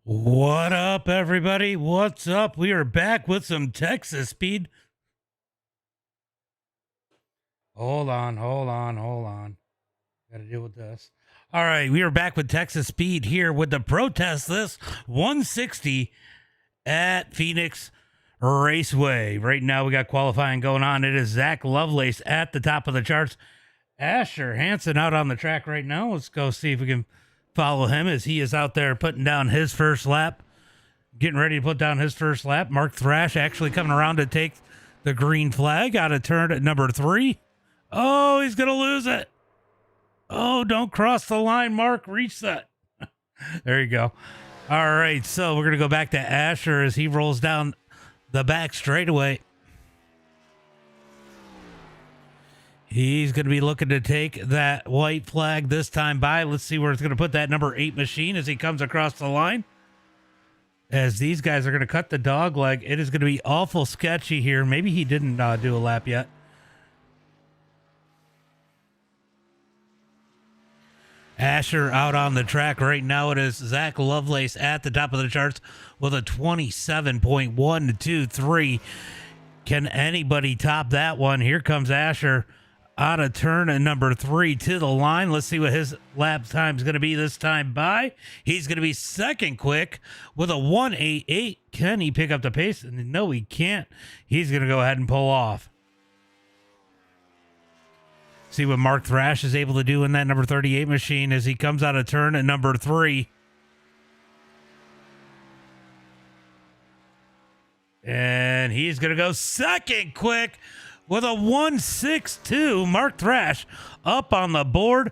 What up, everybody? What's up? We are back with some Texas speed. Hold on. Got to deal with this. All right, we are back with Texas speed here with the protest this 160 at Phoenix Raceway. Right now, we got qualifying going on. It is Zack Lovelace at the top of the charts. Asher Hansen out on the track right now. Let's go see if we can follow him as he is out there putting down his first lap. Getting ready to put down his first lap. Mark Thrash actually coming around to take the green flag out of turn at number 3. Oh, he's going to lose it. Oh, don't cross the line, Mark. Reset. There you go. All right, so we're going to go back to Asher as he rolls down the back straightaway. He's going to be looking to take that white flag this time by. Let's see where it's going to put that number 8 machine as he comes across the line. As these guys are going to cut the dog leg, it is going to be awful sketchy here. Maybe he didn't do a lap yet. Asher out on the track right now. It is Zack Lovelace at the top of the charts with a 27.123. Can anybody top that one? Here comes Asher out of turn at number 3 to the line. Let's see what his lap time is going to be this time by. He's going to be second quick with a 1:88. Can he pick up the pace? No, he can't. He's going to go ahead and pull off. See what Mark Thrash is able to do in that number 38 machine as he comes out of turn at number 3. And he's going to go second quick with a 1:62. Mark Thrash up on the board.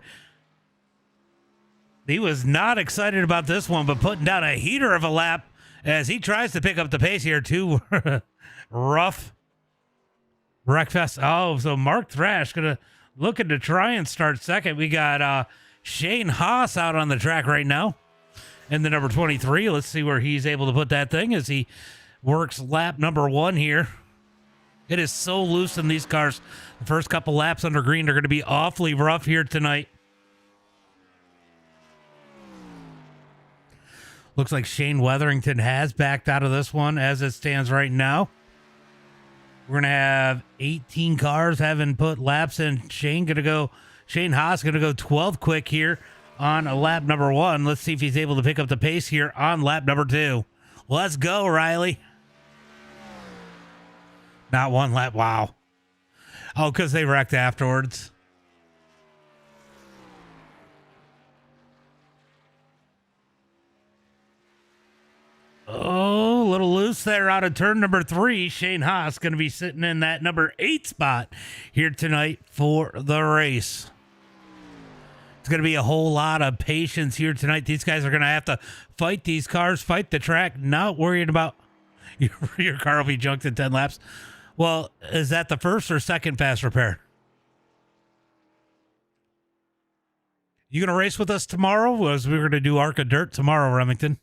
He was not excited about this one, but putting down a heater of a lap as he tries to pick up the pace here. Too rough wreckfest. Oh, so Mark Thrash going to looking to try and start second. We got Shane Haas out on the track right now in the number 23. Let's see where he's able to put that thing as he works lap number 1 here. It is so loose in these cars. The first couple laps under green are going to be awfully rough here tonight. Looks like Shane Weatherington has backed out of this one as it stands right now. We're going to have 18 cars having put laps in. Shane Haas going to go 12th quick here on lap number 1. Let's see if he's able to pick up the pace here on lap number 2. Let's go, Riley. Not one lap. Wow. Oh, because they wrecked afterwards. Oh, a little loose there out of turn number 3. Shane Haas going to be sitting in that number 8 spot here tonight for the race. It's going to be a whole lot of patience here tonight. These guys are going to have to fight these cars, fight the track, not worrying about your car will be junked in 10 laps. Well, is that the first or second fast repair? You going to race with us tomorrow? As we're going to do Arc of Dirt tomorrow, Remington.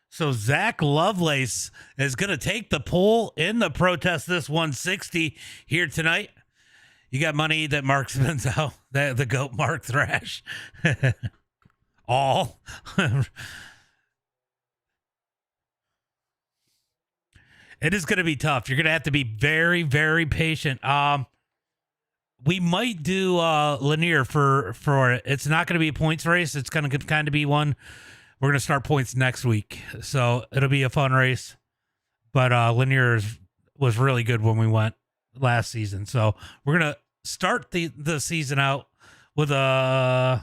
So Zack Lovelace is going to take the pole in the protest this 160 here tonight. You got money that Mark spends out, the GOAT Mark Thrash. All. It is going to be tough. You're going to have to be very, very patient. We might do linear for it. It's not going to be a points race. It's going to kind of be one. We're going to start points next week, so it'll be a fun race. But linear was really good when we went last season. So we're going to start the season out with a,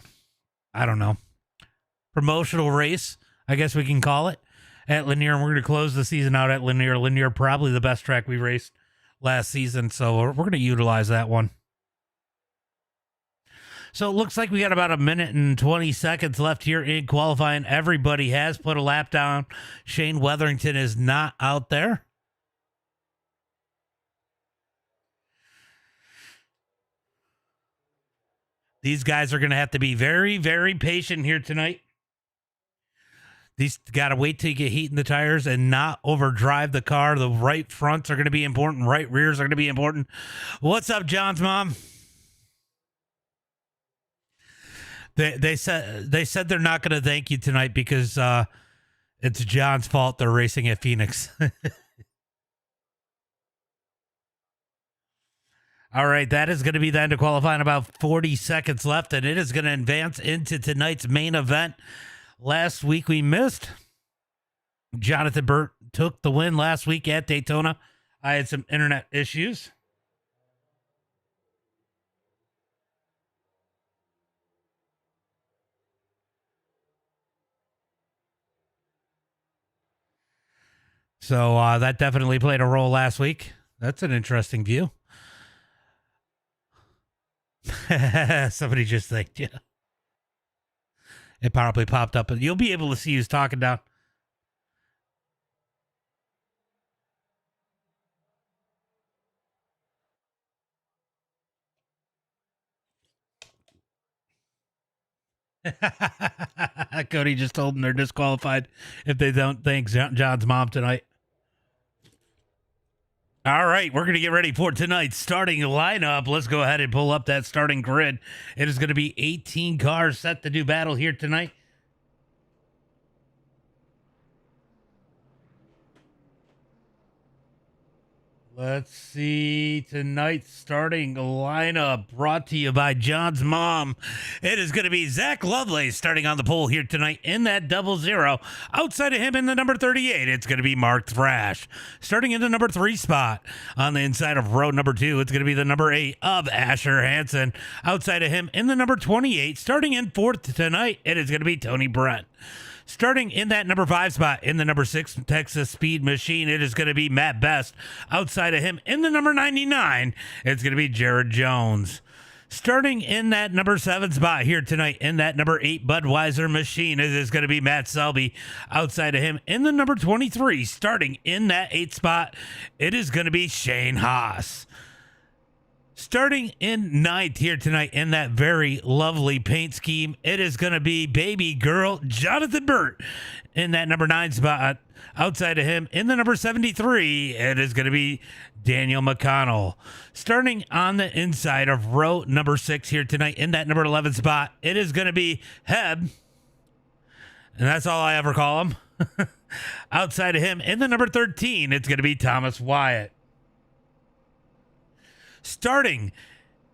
I don't know, promotional race, I guess we can call it, at linear. And we're going to close the season out at linear. Linear, probably the best track we raced last season. So we're going to utilize that one. So it looks like we got about a minute and 20 seconds left here in qualifying. Everybody has put a lap down. Shane Weatherington is not out there. These guys are going to have to be very, very patient here tonight. These got to wait till you get heat in the tires and not overdrive the car. The right fronts are going to be important. Right rears are going to be important. What's up, John's mom? They said they're not going to thank you tonight because it's John's fault they're racing at Phoenix. All right, that is going to be the end of qualifying. About 40 seconds left, and it is going to advance into tonight's main event. Last week we missed. Jonathan Burt took the win last week at Daytona. I had some internet issues. So that definitely played a role last week. That's an interesting view. Somebody just thanked you. It probably popped up, but you'll be able to see who's talking down. Cody just told them they're disqualified if they don't thank John's mom tonight. All right, we're going to get ready for tonight's starting lineup. Let's go ahead and pull up that starting grid. It is going to be 18 cars set to do battle here tonight. Let's see tonight's starting lineup brought to you by John's mom. It is going to be Zack Lovelace starting on the pole here tonight in that 00. Outside of him in the number 38, it's going to be Mark Thrash. Starting in the number 3 spot on the inside of row number 2, it's going to be the number 8 of Asher Hansen. Outside of him in the number 28, starting in 4th tonight, it is going to be Tony Brent. Starting in that number 5 spot in the number 6 Texas Speed Machine, it is going to be Matt Best. Outside of him in the number 99, it's going to be Jared Jones. Starting in that number 7 spot here tonight in that number 8 Budweiser Machine, it is going to be Matt Selby. Outside of him in the number 23, starting in that 8 spot, it is going to be Shane Haas. Starting in 9th here tonight in that very lovely paint scheme, it is going to be baby girl Jonathan Burt in that number 9 spot. Outside of him in the number 73, it is going to be Daniel McConnell. Starting on the inside of row number 6 here tonight in that number 11 spot, it is going to be Heb. And that's all I ever call him. Outside of him in the number 13, it's going to be Thomas Wyatt. Starting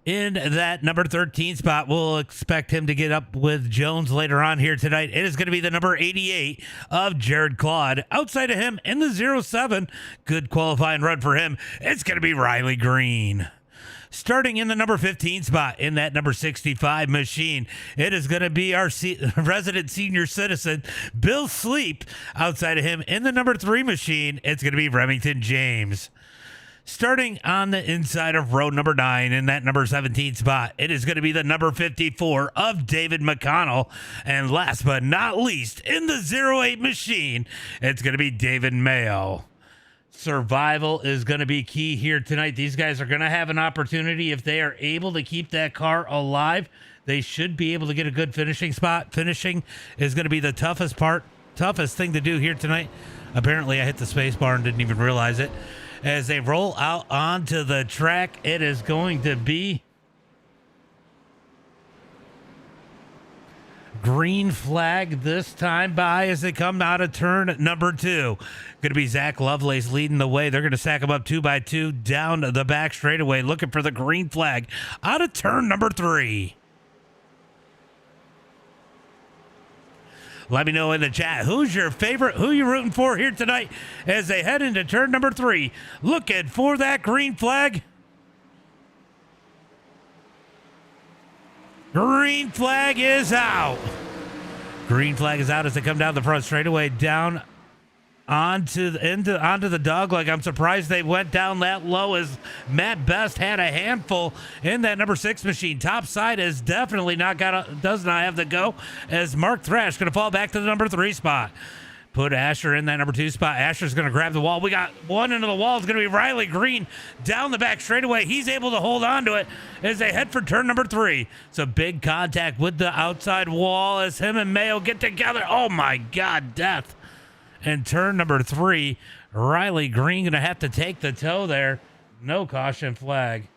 in that number 13 spot, we'll expect him to get up with Jones later on here tonight. It is going to be the number 88 of Jared Claude. Outside of him in the 07, good qualifying run for him, it's going to be Riley Green. Starting in the number 15 spot in that number 65 machine, it is going to be our resident senior citizen, Bill Sleep. Outside of him in the number 3 machine, it's going to be Remington James. Starting on the inside of row number 9 in that number 17 spot, it is going to be the number 54 of David McConnell. And last but not least, in the 08 machine, it's going to be David Mayo. Survival is going to be key here tonight. These guys are going to have an opportunity. If they are able to keep that car alive, they should be able to get a good finishing spot. Finishing is going to be the toughest thing to do here tonight. Apparently, I hit the space bar and didn't even realize it. As they roll out onto the track, it is going to be green flag this time by as they come out of turn number 2. Going to be Zack Lovelace leading the way. They're going to stack them up 2 by 2 down the back straightaway, looking for the green flag out of turn number 3. Let me know in the chat, who's your favorite, who you rooting for here tonight as they head into turn number 3. Looking for that green flag. Green flag is out. Green flag is out as they come down the front straightaway, down onto the dog leg. I'm surprised they went down that low as Matt Best had a handful in that number 6 machine. Top side is definitely does not have the go as Mark Thrash going to fall back to the number 3 spot. Put Asher in that number 2 spot. Asher's going to grab the wall. We got one into the wall. It's going to be Riley Green down the back straightaway. He's able to hold on to it as they head for turn number 3. So big contact with the outside wall as him and Mayo get together. Oh my God, death. And turn number 3, Riley Green going to have to take the tow there. No caution flag.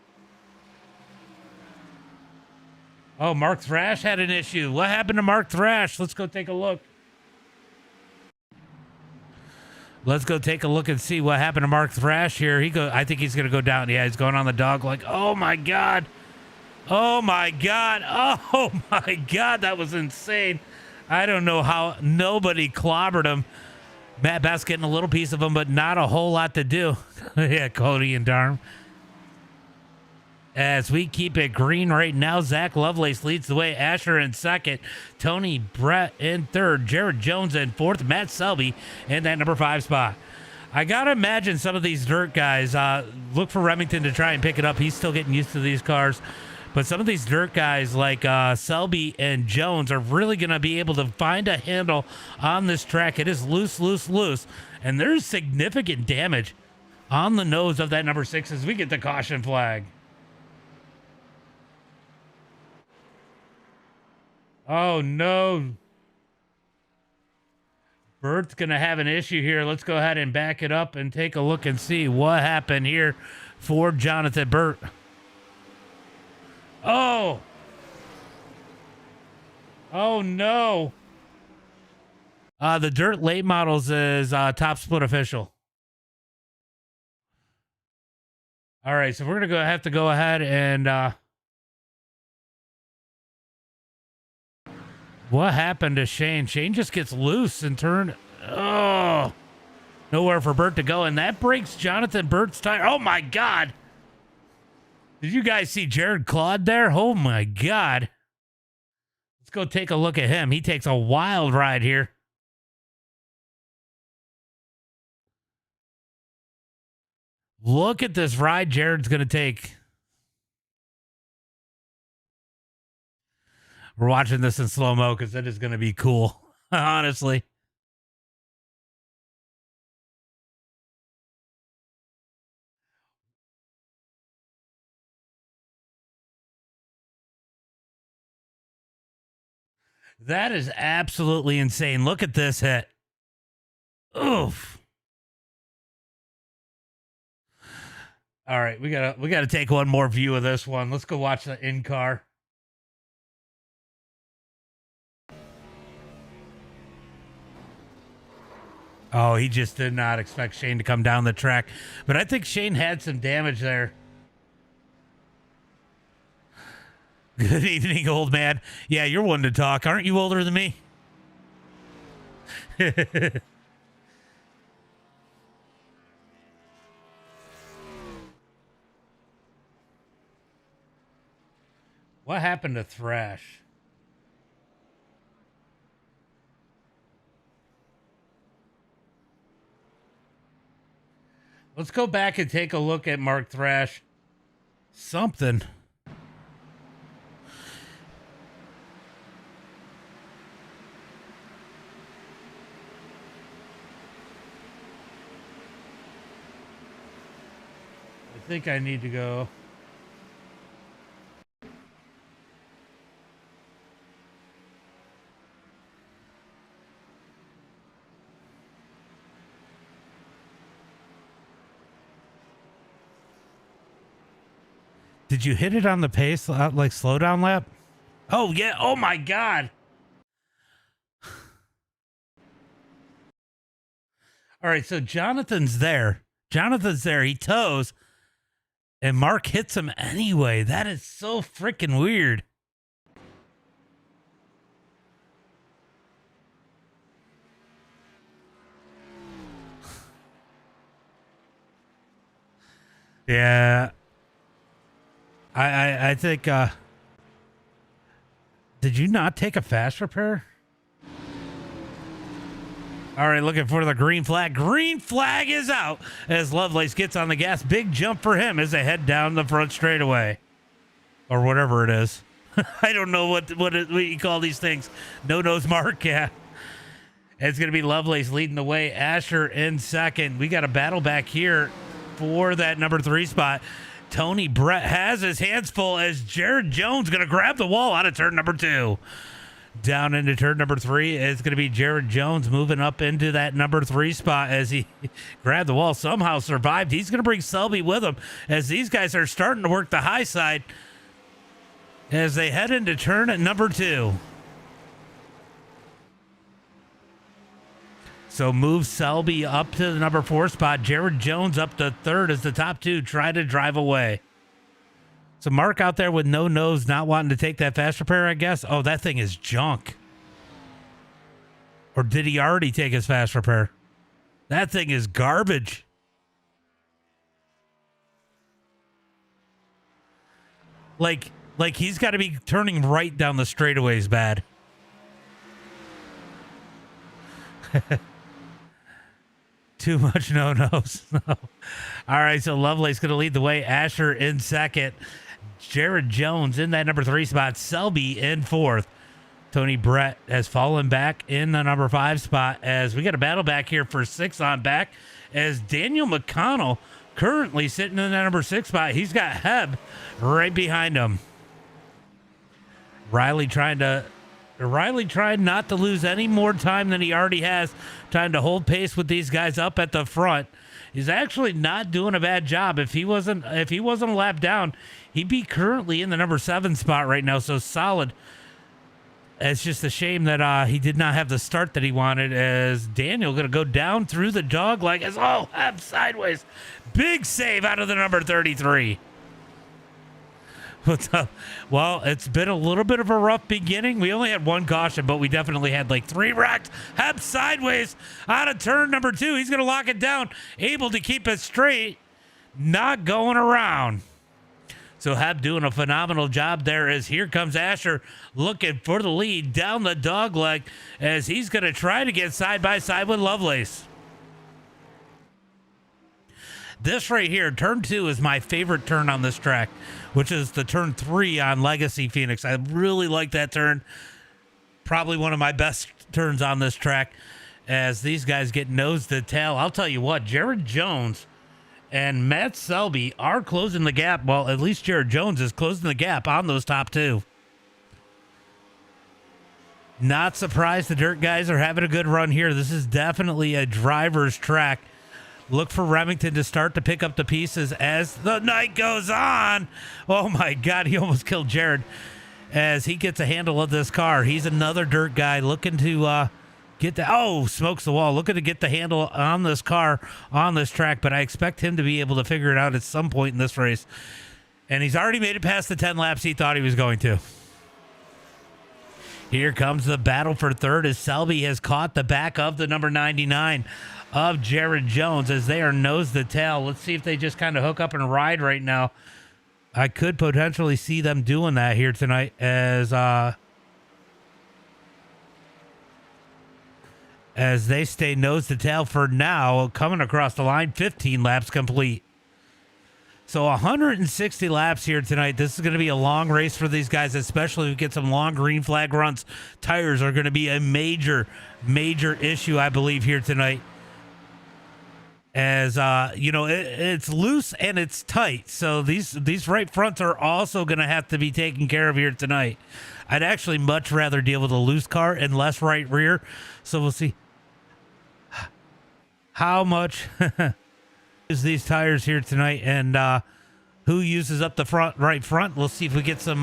Oh, Mark Thrash had an issue. What happened to Mark Thrash? Let's go take a look. Let's go take a look and see what happened to Mark Thrash here. I think he's gonna go down. Yeah, he's going on the dog leg. Oh my god. Oh my god. Oh my god. That was insane. I don't know how nobody clobbered him. Matt Bass getting a little piece of him, but not a whole lot to do. Yeah, Cody and Darm. As we keep it green right now, Zack Lovelace leads the way. Asher in second. Tony Brett in third. Jared Jones in fourth. Matt Selby in that number 5 spot. I got to imagine some of these dirt guys, look for Remington to try and pick it up. He's still getting used to these cars. But some of these dirt guys like Selby and Jones are really going to be able to find a handle on this track. It is loose, loose, loose. And there's significant damage on the nose of that number 6 as we get the caution flag. Oh, no. Bert's going to have an issue here. Let's go ahead and back it up and take a look and see what happened here for Jonathan Burt. Oh. Oh, no. The Dirt Late Models is top split official. All right, so we're going to have to go ahead and... what happened to Shane? Shane just gets loose and turned. Oh, nowhere for Burt to go. And that breaks Jonathan Burt's tire. Oh, my God. Did you guys see Jared Claude there? Oh, my God. Let's go take a look at him. He takes a wild ride here. Look at this ride Jared's going to take. We're watching this in slow-mo because it is going to be cool, honestly. That is absolutely insane. Look at this hit. Oof. All right, we gotta take one more view of this one. Let's go watch the in-car. Oh, he just did not expect Shane to come down the track. But I think Shane had some damage there. Good evening, old man. Yeah, you're one to talk. Aren't you older than me? What happened to Thrash? Let's go back and take a look at Mark Thrash. Something. I think I need to go. Did you hit it on the pace, like slow down lap? Oh, yeah. Oh, my God. All right, so Jonathan's there. He tows, and Mark hits him anyway. That is so freaking weird. Yeah. I think, did you not take a fast repair? All right, looking for the green flag. Green flag is out as Lovelace gets on the gas. Big jump for him as they head down the front straightaway. Or whatever it is. I don't know what you call these things. No-nose mark, yeah. It's going to be Lovelace leading the way. Asher in second. We got a battle back here for that number 3 spot. Tony Brett has his hands full as Jared Jones going to grab the wall out of turn number 2. Down into turn number 3 is going to be Jared Jones moving up into that number 3 spot as he grabbed the wall, somehow survived. He's going to bring Selby with him as these guys are starting to work the high side. as they head into turn at number 2. So move Selby up to the number 4 spot. Jared Jones up to 3rd as the top 2 try to drive away. So Mark out there with no nose, not wanting to take that fast repair, I guess. Oh, that thing is junk. Or did he already take his fast repair? That thing is garbage. Like he's got to be turning right down the straightaways bad. Too much no-nos. No. All right, so Lovelace going to lead the way. Asher in 2nd. Jared Jones in that number 3 spot. Selby in 4th. Tony Brett has fallen back in the number 5 spot as we got a battle back here for 6 on back as Daniel McConnell currently sitting in the number 6 spot. He's got Heb right behind him. Riley trying not to lose any more time than he already has, trying to hold pace with these guys up at the front. He's actually not doing a bad job. If he wasn't a lap down, he'd be currently in the number 7 spot right now. So solid. It's just a shame that he did not have the start that he wanted, as Daniel going to go down through the dog leg as Heb sideways. Big save out of the number 33. What's up? Well, it's been a little bit of a rough beginning. We only had 1 caution, but we definitely had like 3 wrecked. Heb sideways out of turn number 2. He's going to lock it down, able to keep it straight, not going around. So Heb doing a phenomenal job there as here comes Asher looking for the lead down the dog leg as he's going to try to get side by side with Lovelace. This right here, turn 2, is my favorite turn on this track, which is the turn 3 on Legacy Phoenix. I really like that turn. Probably one of my best turns on this track as these guys get nose to tail. I'll tell you what, Jared Jones and Matt Selby are closing the gap. Well, at least Jared Jones is closing the gap on those top 2. Not surprised the dirt guys are having a good run here. This is definitely a driver's track. Look for Remington to start to pick up the pieces as the night goes on. Oh, my God. He almost killed Jared as he gets a handle of this car. He's another dirt guy looking to get the... smokes the wall. Looking to get the handle on this car on this track. But I expect him to be able to figure it out at some point in this race. And he's already made it past the 10 laps he thought he was going to. Here comes the battle for 3rd as Selby has caught the back of the number 99 of Jared Jones as they are nose to tail. Let's see if they just kind of hook up and ride right now. I could potentially see them doing that here tonight as they stay nose to tail for now, coming across the line. 15 laps complete. So 160 laps here tonight. This is going to be a long race for these guys, especially if we get some long green flag runs. Tires are going to be a major issue, I believe, here tonight. As it's loose and it's tight, so these right fronts are also going to have to be taken care of here tonight. I'd actually much rather deal with a loose car and less right rear, so we'll see how much is these tires here tonight and who uses up the right front. We'll see if we get some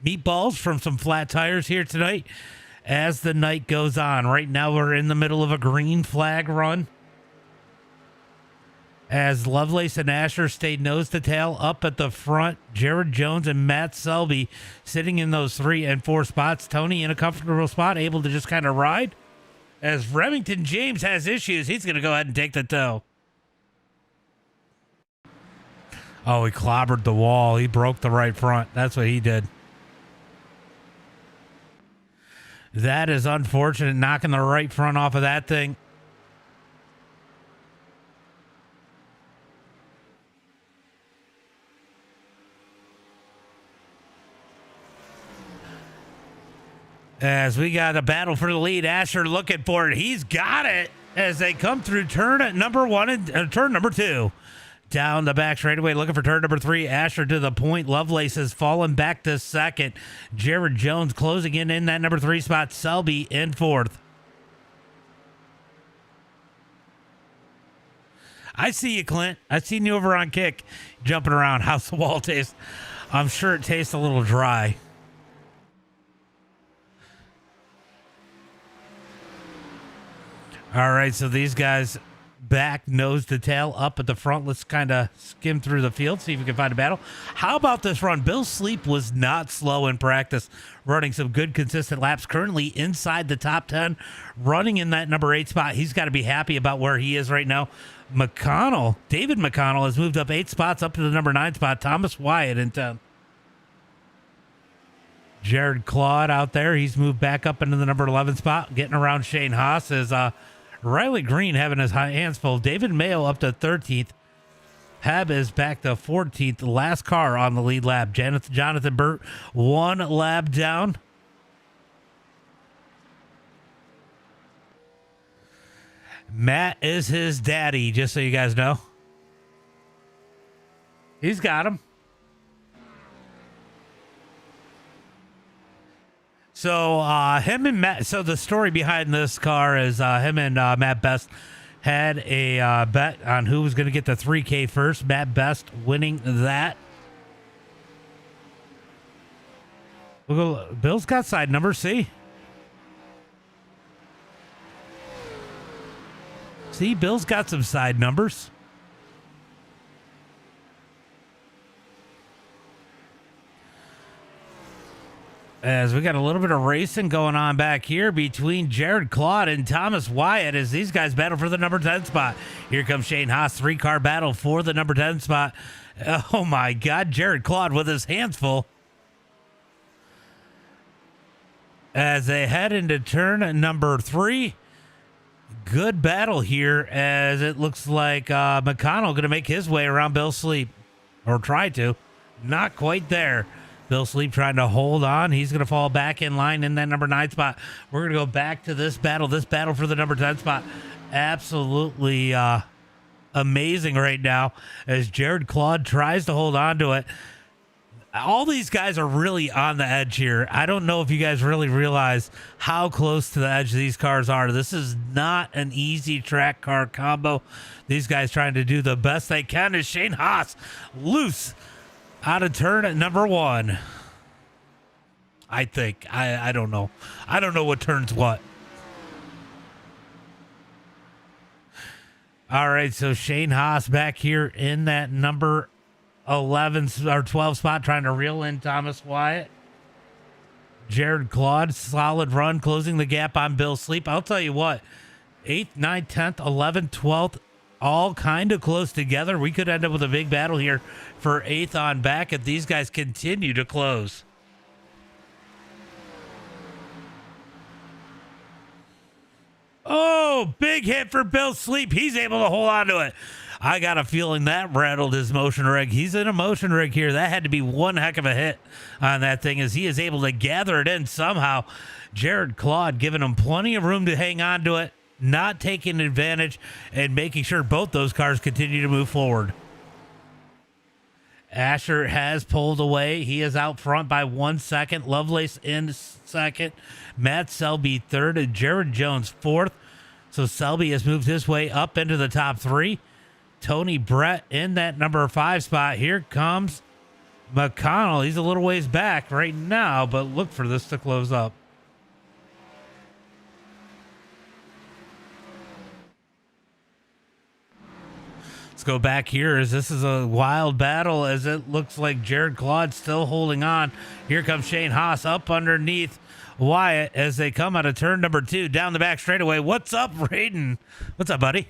meatballs from some flat tires here tonight as the night goes on. Right now we're in the middle of a green flag run as Lovelace and Asher stayed nose to tail up at the front. Jared Jones and Matt Selby sitting in those 3 and 4 spots. Tony in a comfortable spot, able to just kind of ride. As Remington James has issues, he's going to go ahead and take the tow. Oh, he clobbered the wall. He broke the right front. That's what he did. That is unfortunate, knocking the right front off of that thing. As we got a battle for the lead, Asher looking for it. He's got it as they come through turn at number 1 and turn number 2. Down the back straightaway, looking for turn number 3. Asher to the point. Lovelace has fallen back to 2nd. Jared Jones closing in that number 3 spot. Selby in 4th. I see you, Clint. I seen you over on Kick, jumping around. How's the wall taste? I'm sure it tastes a little dry. All right, so these guys back nose to tail up at the front. Let's kind of skim through the field, see if we can find a battle. How about this run? Bill Sleep was not slow in practice, running some good consistent laps, currently inside the top 10, running in that number 8 spot. He's got to be happy about where he is right now. David McConnell has moved up 8 spots up to the number 9 spot. Thomas Wyatt in 10th. Jared Claude out there, he's moved back up into the number 11 spot, getting around Shane Haas as Riley Green having his hands full. David Mayo up to 13th. Heb is back to 14th. Last car on the lead lap. Jonathan Burt, 1 lap down. Matt is his daddy, just so you guys know. He's got him. So him and Matt. So the story behind this car is him and Matt Best had a bet on who was going to get the 3K first. Matt Best winning that. Bill's got side numbers. See, Bill's got some side numbers. As we got a little bit of racing going on back here between Jared Claude and Thomas Wyatt as these guys battle for the number 10 spot. Here comes Shane Haas, 3-car battle for the number 10 spot. Oh my God, Jared Claude with his hands full. As they head into turn number 3. Good battle here as it looks like McConnell going to make his way around Bill Sleep. Or try to. Not quite there. Bill Sleep trying to hold on. He's going to fall back in line in that number 9 spot. We're going to go back to this battle for the number 10 spot. Absolutely amazing right now as Jared Claude tries to hold on to it. All these guys are really on the edge here. I don't know if you guys really realize how close to the edge these cars are. This is not an easy track car combo. These guys trying to do the best they can as Shane Haas loose out of turn at number 1. I think. I don't know. I don't know what turns what. All right, so Shane Haas back here in that number 11 or 12 spot trying to reel in Thomas Wyatt. Jared Claude, solid run, closing the gap on Bill Sleep. I'll tell you what, 8th, 9th, 10th, 11th, 12th, all kind of close together. We could end up with a big battle here for 8th on back if these guys continue to close. Oh, big hit for Bill Sleep. He's able to hold on to it. I got a feeling that rattled his motion rig. He's in a motion rig here. That had to be one heck of a hit on that thing as he is able to gather it in somehow. Jared Claude giving him plenty of room to hang on to it, not taking advantage, and making sure both those cars continue to move forward. Asher has pulled away. He is out front by 1 second. Lovelace in second. Matt Selby third and Jared Jones fourth. So Selby has moved his way up into the top 3. Tony Brett in that number 5 spot. Here comes McConnell. He's a little ways back right now, but look for this to close up. Let's go back here as this is a wild battle as it looks like Jared Claude still holding on. Here comes Shane Haas up underneath Wyatt as they come out of turn number 2 down the back straightaway. What's up, Raiden? What's up, buddy?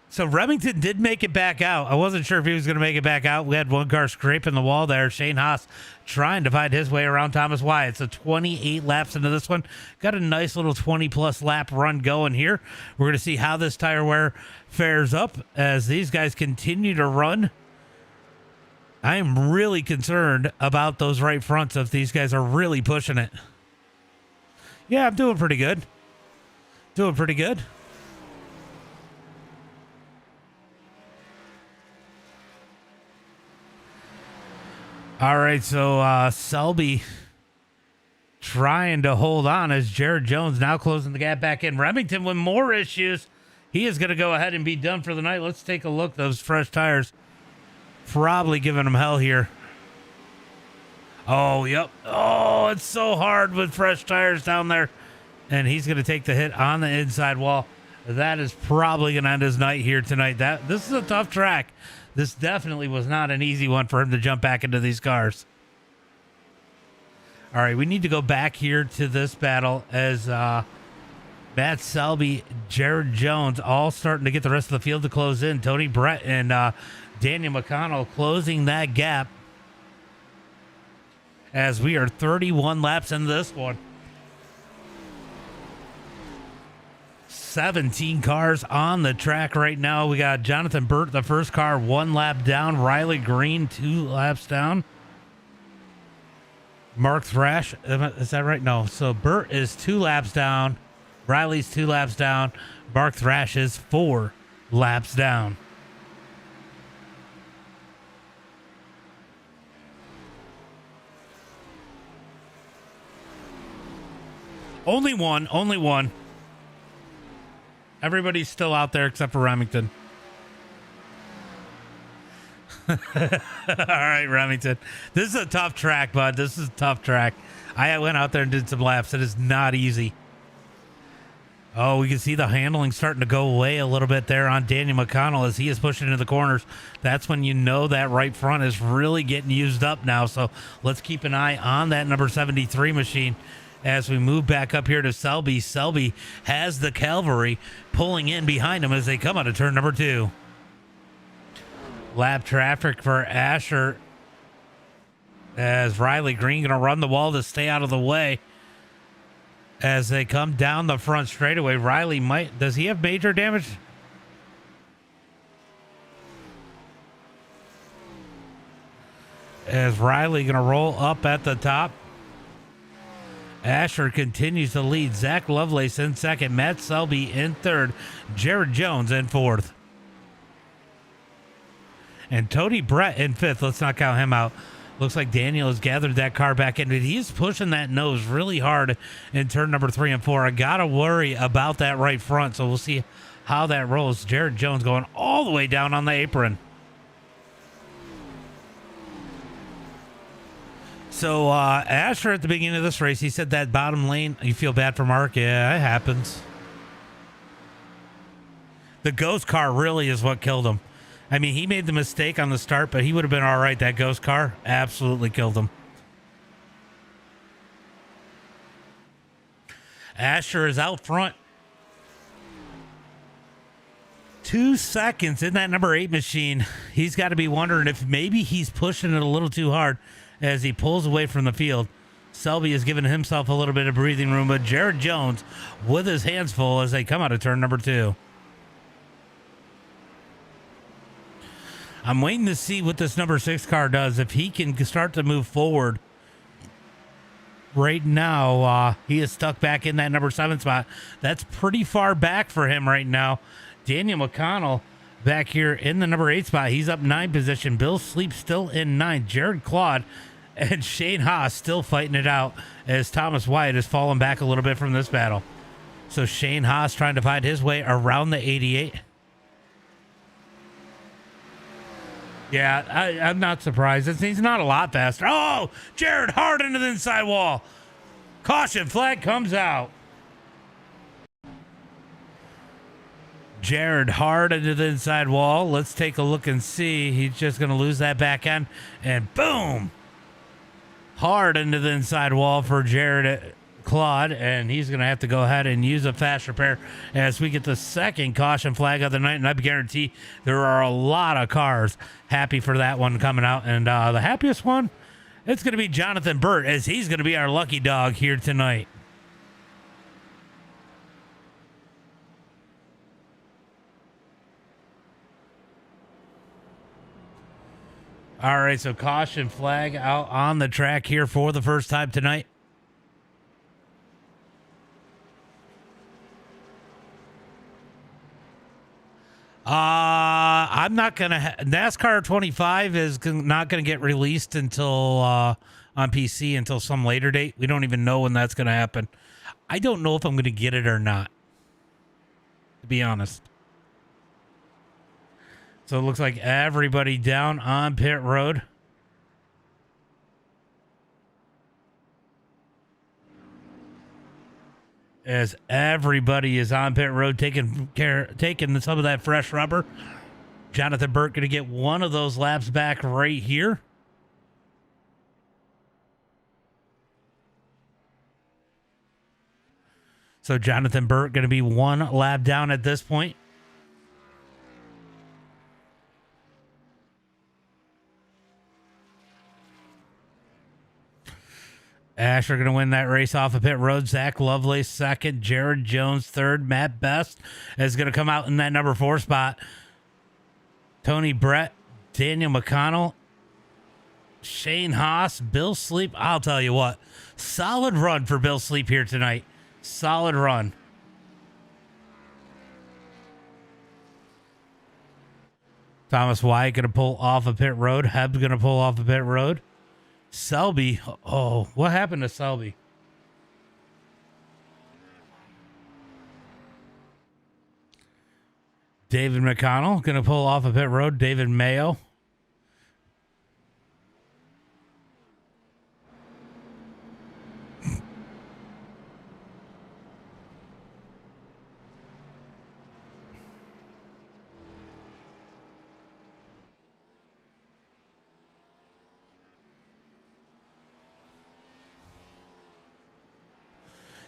So Remington did make it back out. I wasn't sure if he was going to make it back out. We had one car scraping the wall there. Shane Haas trying to find his way around Thomas Wyatt. So 28 laps into this one. Got a nice little 20-plus lap run going here. We're going to see how this tire wear fares up as these guys continue to run. I am really concerned about those right fronts if these guys are really pushing it. Yeah, I'm doing pretty good. Doing pretty good. All right, so Selby trying to hold on as Jared Jones now closing the gap back in. Remington with more issues. He is going to go ahead and be done for the night. Let's take a look. Those fresh tires probably giving him hell here. Oh, yep. Oh, it's so hard with fresh tires down there. And he's going to take the hit on the inside wall. That is probably going to end his night here tonight. This is a tough track. This definitely was not an easy one for him to jump back into these cars. All right, we need to go back here to this battle as Matt Selby, Jared Jones, all starting to get the rest of the field to close in. Tony Brett and Daniel McConnell closing that gap as we are 31 laps into this one. 17 cars on the track right now. We got Jonathan Burt, the first car, 1 lap down. Riley Green, 2 laps down. Mark Thrash, is that right? No. So Burt is 2 laps down. Riley's 2 laps down. Mark Thrash is 4 laps down. Only one. Everybody's still out there except for Remington. All right, Remington. This is a tough track, bud. This is a tough track. I went out there and did some laps. It is not easy. Oh, we can see the handling starting to go away a little bit there on Daniel McConnell as he is pushing into the corners. That's when you know that right front is really getting used up now. So let's keep an eye on that number 73 machine as we move back up here to Selby. Selby has the cavalry pulling in behind him as they come out of turn number 2. Lap traffic for Asher as Riley Green going to run the wall to stay out of the way as they come down the front straightaway. Riley does he have major damage? As Riley going to roll up at the top. Asher continues to lead. Zack Lovelace in second. Matt Selby in third. Jared Jones in fourth. And Tony Brett in fifth. Let's not count him out. Looks like Daniel has gathered that car back in. He's pushing that nose really hard in turn number 3 and 4. I got to worry about that right front, so we'll see how that rolls. Jared Jones going all the way down on the apron. So Asher at the beginning of this race, he said that bottom lane, you feel bad for Mark? Yeah, it happens. The ghost car really is what killed him. I mean, he made the mistake on the start, but he would have been all right. That ghost car absolutely killed him. Asher is out front. 2 seconds in that number 8 machine. He's got to be wondering if maybe he's pushing it a little too hard as he pulls away from the field. Selby is giving himself a little bit of breathing room, but Jared Jones with his hands full as they come out of turn number 2. I'm waiting to see what this number 6 car does. If he can start to move forward. Right now, he is stuck back in that number 7 spot. That's pretty far back for him right now. Daniel McConnell back here in the number 8 spot. He's up 9 position. Bill Sleep still in 9. Jared Claude and Shane Haas still fighting it out as Thomas Wyatt has fallen back a little bit from this battle. So Shane Haas trying to find his way around the 88. Yeah, I'm not surprised. He's not a lot faster. Oh, Jared hard into the inside wall. Caution flag comes out. Jared hard into the inside wall. Let's take a look and see. He's just going to lose that back end. And boom. Hard into the inside wall for Jared Claude. And he's going to have to go ahead and use a fast repair as we get the second caution flag of the night. And I guarantee there are a lot of cars happy for that one coming out. And the happiest one, it's going to be Jonathan Burt as he's going to be our lucky dog here tonight. All right, so caution flag out on the track here for the first time tonight. I'm not going to... NASCAR 25 is not going to get released until on PC until some later date. We don't even know when that's going to happen. I don't know if I'm going to get it or not, to be honest. So it looks like everybody down on pit road. As everybody is on pit road taking some of that fresh rubber. Jonathan Burt going to get one of those laps back right here. So Jonathan Burt going to be one lap down at this point. Asher going to win that race off of pit road. Zack Lovelace second. Jared Jones third. Matt Best is going to come out in that number 4 spot. Tony Brett, Daniel McConnell, Shane Haas, Bill Sleep. I'll tell you what, solid run for Bill Sleep here tonight. Solid run. Thomas Wyatt going to pull off of pit road. Heb's going to pull off of pit road. Selby. Oh, what happened to Selby? David McConnell going to pull off of pit road. David Mayo.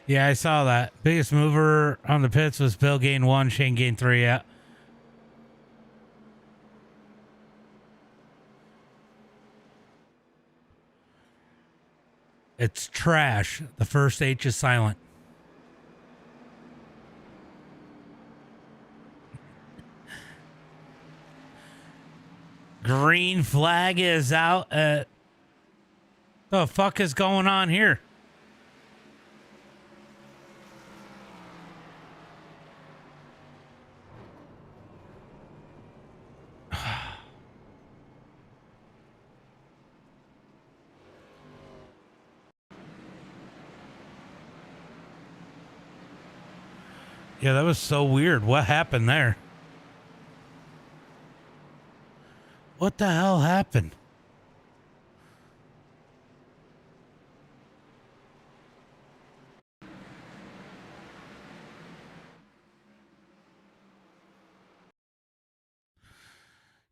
Yeah, I saw that. Biggest mover on the pits was Bill gained 1, Shane gained 3. Yeah. It's trash. The first H is silent. Green flag is out. The fuck is going on here? Yeah, that was so weird. What happened there? What the hell happened?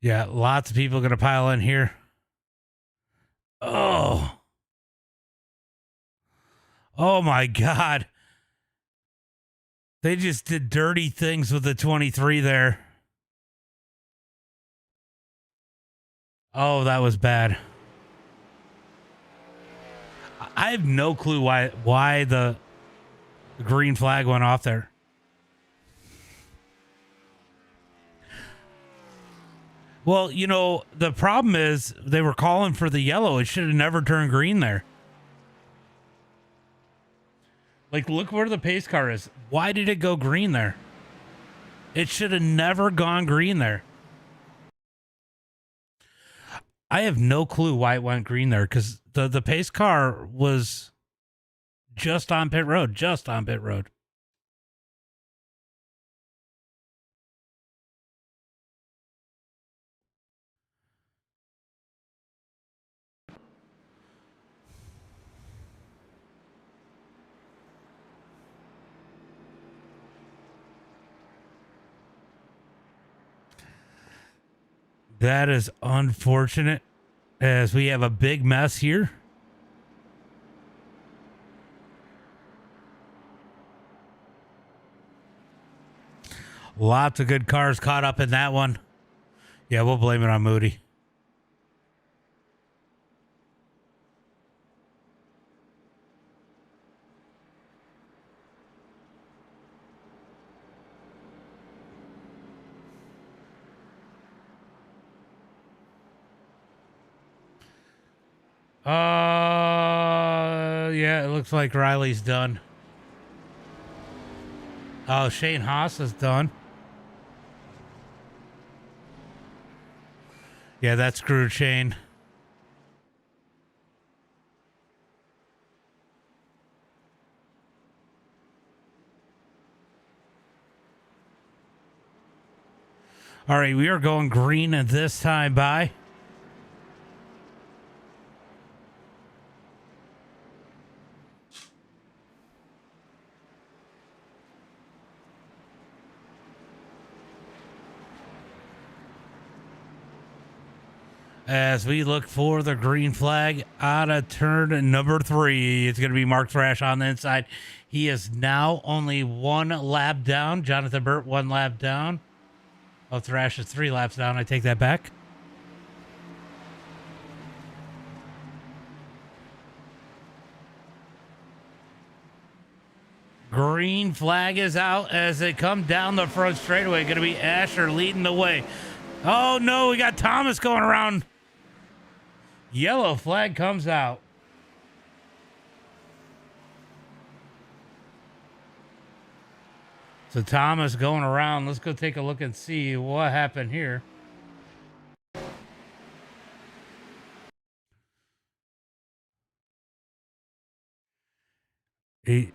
Yeah, lots of people going to pile in here. Oh. Oh my God. They just did dirty things with the 23 there. Oh, that was bad. I have no clue why the green flag went off there. Well, you know, the problem is they were calling for the yellow. It should have never turned green there. Like, look where the pace car is. Why did it go green there? It should have never gone green there. I have no clue why it went green there, because the pace car was just on pit road. Just on pit road. That is unfortunate, as we have a big mess here. Lots of good cars caught up in that one. Yeah, we'll blame it on Moody. Yeah, it looks like Riley's done. Oh, Shane Haas is done. Yeah, that screwed Shane. All right, we are going green at this time by. As we look for the green flag out of turn number 3, it's going to be Mark Thrash on the inside. He is now only 1 lap down. Jonathan Burt 1 lap down. Oh, Thrash is 3 laps down. I take that back. Green flag is out as they come down the front straightaway. Going to be Asher leading the way. Oh, no, we got Thomas going around. Yellow flag comes out. So Thomas going around. Let's go take a look and see what happened here. He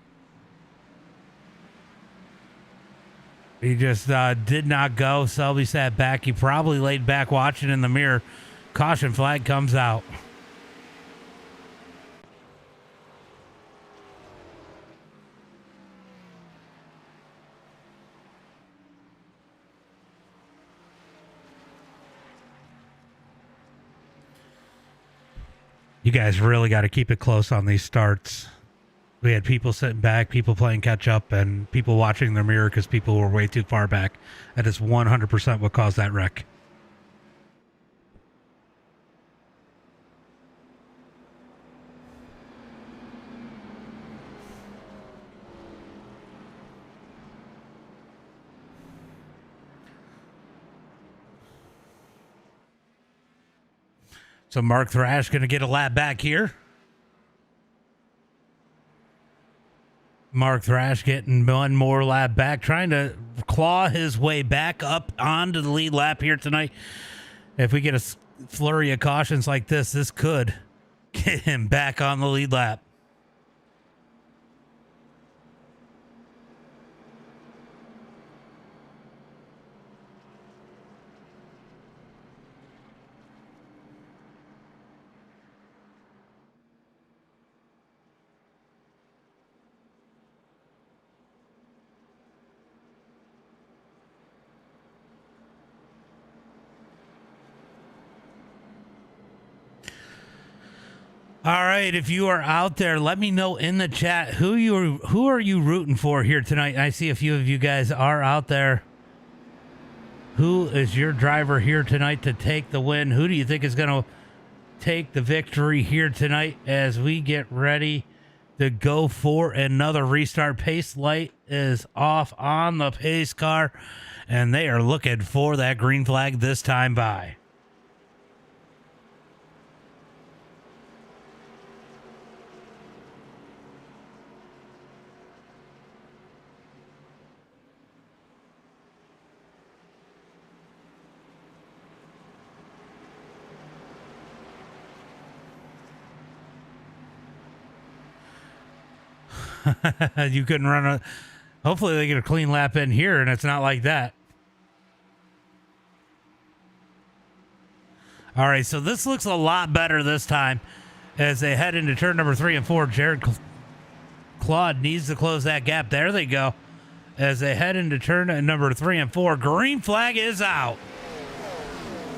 just did not go. Selby sat back. He probably laid back watching in the mirror. Caution flag comes out. You guys really got to keep it close on these starts. We had people sitting back, people playing catch up, and people watching their mirror because people were way too far back. That is 100% what caused that wreck. So Mark Thrash going to get a lap back here. Mark Thrash getting 1 more lap back, trying to claw his way back up onto the lead lap here tonight. If we get a flurry of cautions like this could get him back on the lead lap. All right, if you are out there, let me know in the chat who are you rooting for here tonight. I see a few of you guys are out there. Who is your driver here tonight to take the win? Who do you think is going to take the victory here tonight as we get ready to go for another restart? Pace light is off on the pace car, and they are looking for that green flag this time by. You couldn't run a... Hopefully they get a clean lap in here and it's not like that. All right, so this looks a lot better this time as they head into turn number 3 and 4. Jared Claude needs to close that gap. There they go. As they head into turn number 3 and 4. Green flag is out.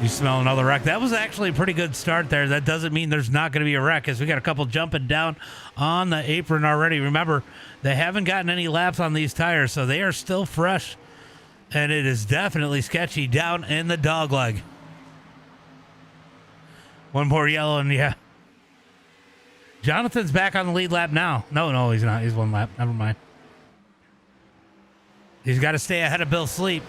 You smell another wreck. That was actually a pretty good start there. That doesn't mean there's not going to be a wreck as we got a couple jumping down on the apron already. Remember, they haven't gotten any laps on these tires, so they are still fresh. And it is definitely sketchy down in the dog leg. One more yellow, and yeah. Jonathan's back on the lead lap now. No, he's not. He's 1 lap. Never mind. He's got to stay ahead of Bill Sleep.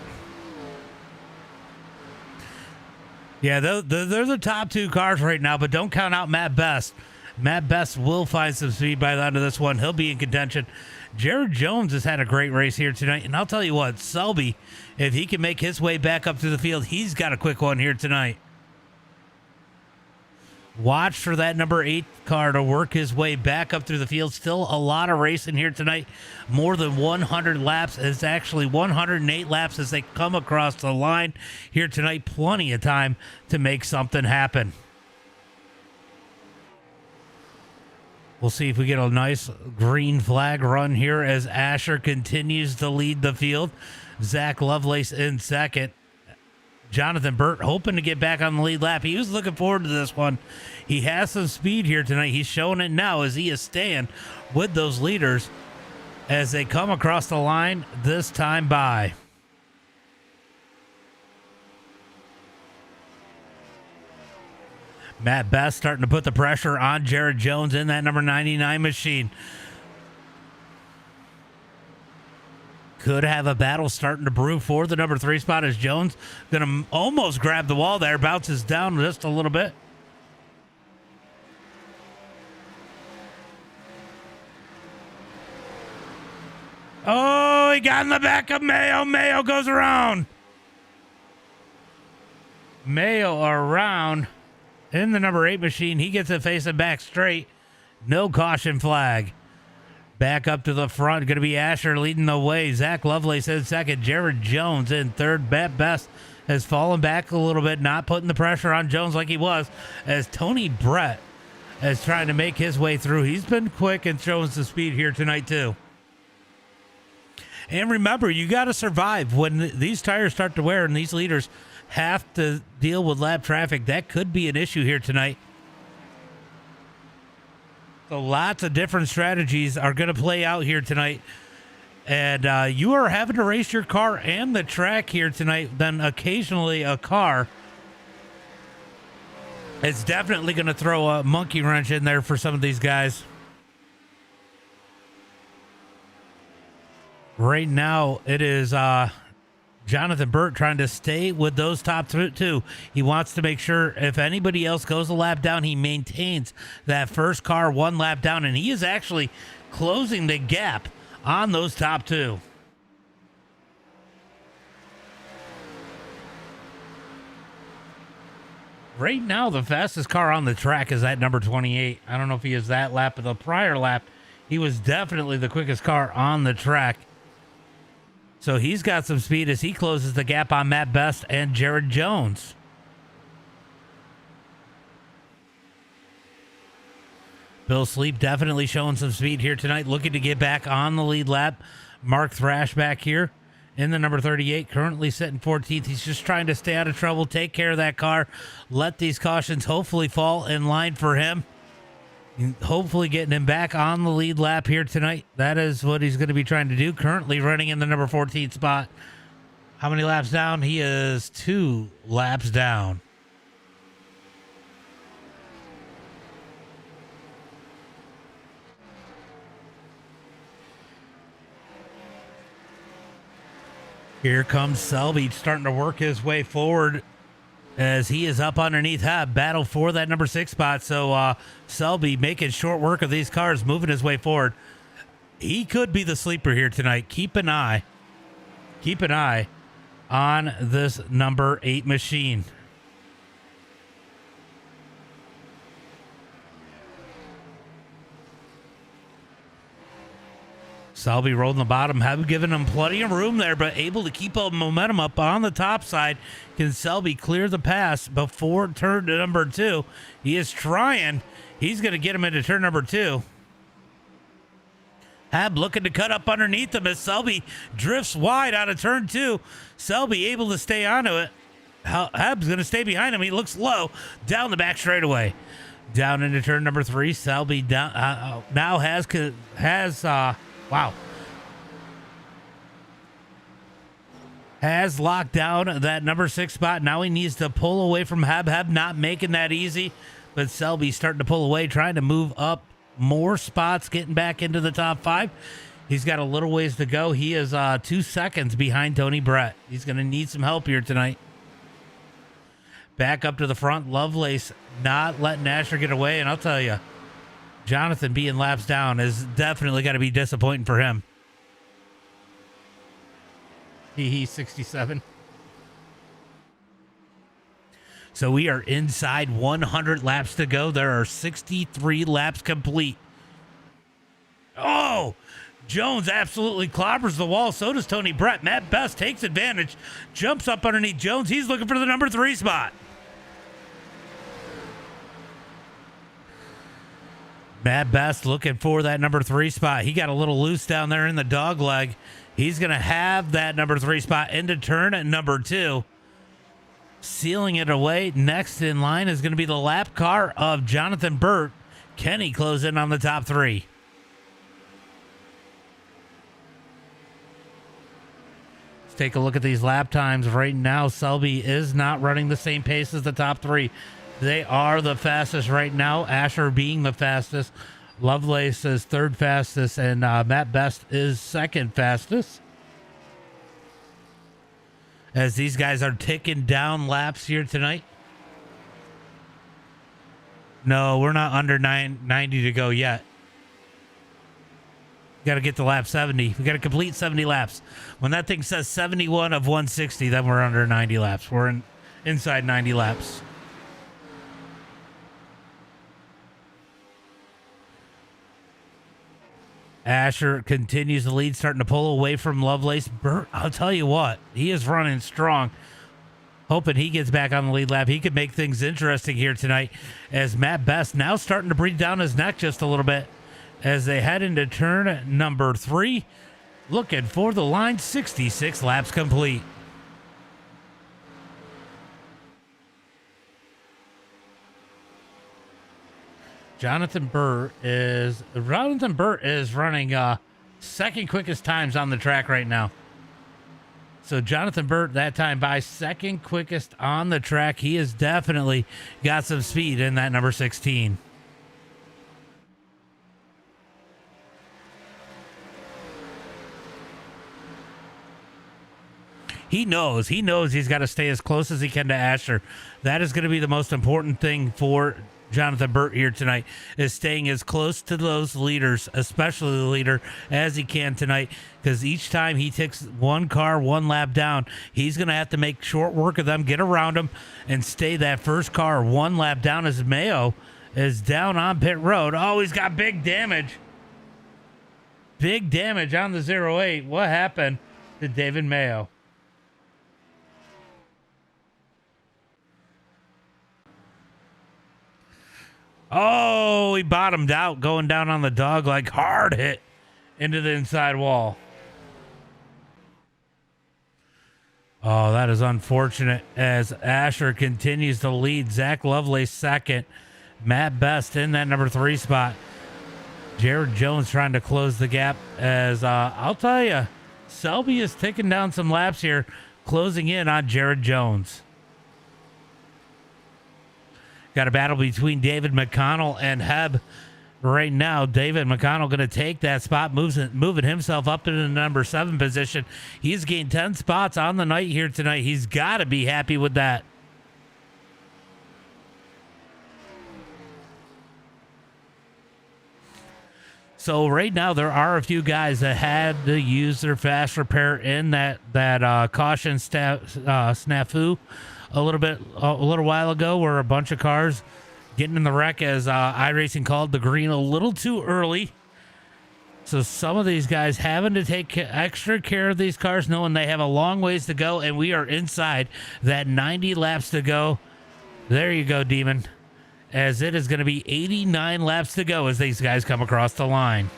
Yeah, they're the top 2 cars right now, but don't count out Matt Best. Matt Best will find some speed by the end of this one. He'll be in contention. Jared Jones has had a great race here tonight, and I'll tell you what, Selby, if he can make his way back up to the field, he's got a quick one here tonight. Watch for that number 8 car to work his way back up through the field. Still a lot of racing here tonight. More than 100 laps. It's actually 108 laps as they come across the line here tonight. Plenty of time to make something happen. We'll see if we get a nice green flag run here as Asher continues to lead the field. Zack Lovelace in second. Jonathan Burt hoping to get back on the lead lap. He was looking forward to this one. He has some speed here tonight. He's showing it now as he is staying with those leaders as they come across the line this time by. Matt Best starting to put the pressure on Jared Jones in that number 99 machine. Could have a battle starting to brew for the number 3 spot as Jones going to almost grab the wall there. Bounces down just a little bit. Oh, he got in the back of Mayo. Mayo goes around. Mayo around in the number 8 machine. He gets it facing back straight. No caution flag. Back up to the front, going to be Asher leading the way. Zack Lovelace in second. Jared Jones in third. Matt Best has fallen back a little bit, not putting the pressure on Jones like he was, as Tony Brett is trying to make his way through. He's been quick and showing some speed here tonight too. And remember, you got to survive when these tires start to wear and these leaders have to deal with lap traffic. That could be an issue here tonight. So lots of different strategies are going to play out here tonight. And you are having to race your car and the track here tonight. Then occasionally a car. It's definitely going to throw a monkey wrench in there for some of these guys. Right now, it is Jonathan Burt trying to stay with those top 2. He wants to make sure if anybody else goes a lap down, he maintains that first car 1 lap down, and he is actually closing the gap on those top 2. Right now, the fastest car on the track is that number 28. I don't know if he is that lap, but the prior lap, he was definitely the quickest car on the track. So he's got some speed as he closes the gap on Matt Best and Jared Jones. Bill Sleep definitely showing some speed here tonight, looking to get back on the lead lap. Mark Thrash back here in the number 38, currently sitting 14th. He's just trying to stay out of trouble, take care of that car, let these cautions hopefully fall in line for him. Hopefully getting him back on the lead lap here tonight. That is what he's going to be trying to do. Currently running in the number 14 spot. How many laps down? He is 2 laps down. Here comes Selby starting to work his way forward as he is up underneath Hab. Battle for that number 6 spot. So Selby making short work of these cars, moving his way forward. He could be the sleeper here tonight. Keep an eye on this number 8 machine. Selby rolling the bottom, have given him plenty of room there, but able to keep up momentum up on the top side. Can Selby clear the pass before turn number 2? He is trying. He's going to get him into turn number 2. Hab looking to cut up underneath him as Selby drifts wide out of turn 2. Selby able to stay onto it. Hab's going to stay behind him. He looks low down the back straightaway. Down into turn number 3. Selby down now has locked down that number 6 spot. Now he needs to pull away from Hab. Hab not making that easy, but Selby starting to pull away, trying to move up more spots, getting back into the top 5. He's got a little ways to go. He is 2 seconds behind Tony Brett. He's going to need some help here tonight. Back up to the front. Lovelace not letting Asher get away, and I'll tell you, Jonathan being laps down is definitely got to be disappointing for him. He's 67. So we are inside 100 laps to go. There are 63 laps complete. Oh, Jones absolutely clobbers the wall. So does Tony Brett. Matt Best takes advantage, jumps up underneath Jones. He's looking for the number 3 spot. Matt Best looking for that number 3 spot. He got a little loose down there in the dog leg. He's going to have that number 3 spot into turn at number 2. Sealing it away. Next in line is going to be the lap car of Jonathan Burt. Kenny close in on the top 3. Let's take a look at these lap times. Right now, Selby is not running the same pace as the top 3. They are the fastest right now. Asher being the fastest. Lovelace is 3rd fastest. And Matt Best is 2nd fastest. As these guys are ticking down laps here tonight. No, we're not under 90 to go yet. Got to get to lap 70. We got to complete 70 laps. When that thing says 71 of 160, then we're under 90 laps. We're inside 90 laps. Asher continues the lead, starting to pull away from Lovelace. Burt, I'll tell you what, he is running strong. Hoping he gets back on the lead lap. He could make things interesting here tonight as Matt Best now starting to breathe down his neck just a little bit as they head into turn number 3. Looking for the line, 66 laps complete. Jonathan Burt is running 2nd quickest times on the track right now. So Jonathan Burt that time by 2nd quickest on the track. He has definitely got some speed in that number 16. He knows he's got to stay as close as he can to Asher. That is going to be the most important thing for Jonathan Burt here tonight, is staying as close to those leaders, especially the leader, as he can tonight, because each time he takes one car one lap down, he's going to have to make short work of them, get around them, and stay that first car one lap down as Mayo is down on pit road. Oh, he's got big damage. Big damage on the 08. What happened to David Mayo? Oh, he bottomed out going down on the dog like hard hit into the inside wall. Oh, that is unfortunate as Asher continues to lead. Zack Lovelace 2nd. Matt Best in that number 3 spot. Jared Jones trying to close the gap as I'll tell you, Selby is taking down some laps here, closing in on Jared Jones. Got a battle between David McConnell and Heb right now. David McConnell going to take that spot, moving himself up into the number 7 position. He's gained 10 spots on the night here tonight. He's got to be happy with that. So right now there are a few guys that had to use their fast repair in that caution snafu a little while ago, where a bunch of cars getting in the wreck as iRacing called the green a little too early. So some of these guys having to take extra care of these cars, knowing they have a long ways to go, and we are inside that 90 laps to go. There you go, Demon. As it is going to be 89 laps to go as these guys come across the line.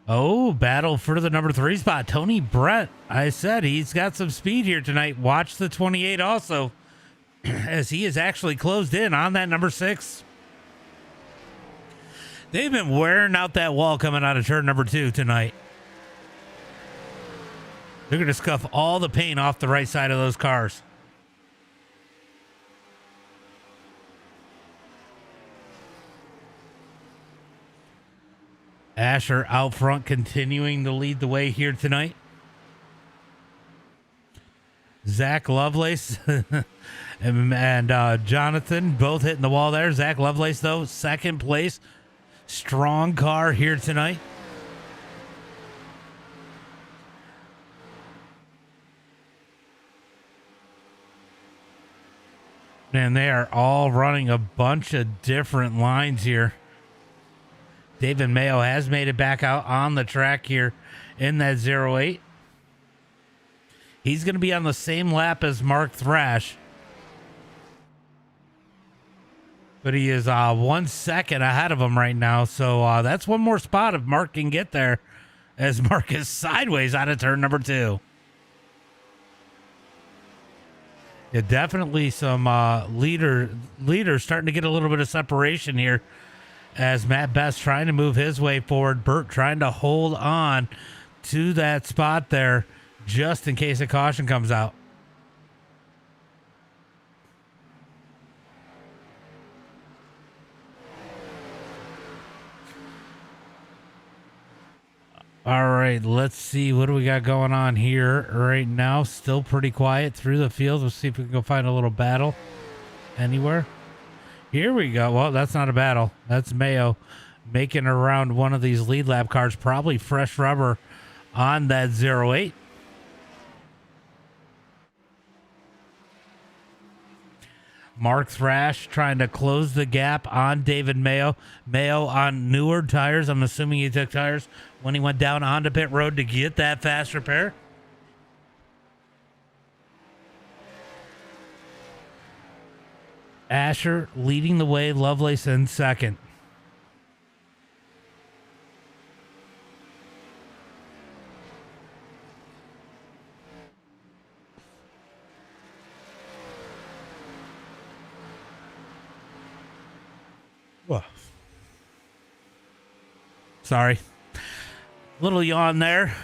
Oh, battle for the number 3 spot. Tony Brett. I said he's got some speed here tonight. Watch the 28 also, as he is actually closed in on that number 6. They've been wearing out that wall coming out of turn number 2 tonight. They're going to scuff all the paint off the right side of those cars. Asher out front, continuing to lead the way here tonight. Zack Lovelace and Jonathan both hitting the wall there. Zack Lovelace, though, 2nd place. Strong car here tonight. And they are all running a bunch of different lines here. David Mayo has made it back out on the track here in that 08. He's going to be on the same lap as Mark Thrash. But he is 1 second ahead of him right now. So that's one more spot if Mark can get there, as Mark is sideways out of turn number 2. Yeah, definitely some leaders starting to get a little bit of separation here, as Matt Best trying to move his way forward. Burt trying to hold on to that spot there just in case a caution comes out. All right, let's see. What do we got going on here right now? Still pretty quiet through the field. Let's see if we can go find a little battle anywhere. Here we go. Well, that's not a battle. That's Mayo making around one of these lead lap cars. Probably fresh rubber on that 08. Mark Thrash trying to close the gap on David Mayo. Mayo on newer tires. I'm assuming he took tires when he went down onto pit road to get that fast repair. Asher leading the way. Lovelace in second. Whoa. Sorry. Little yawn there.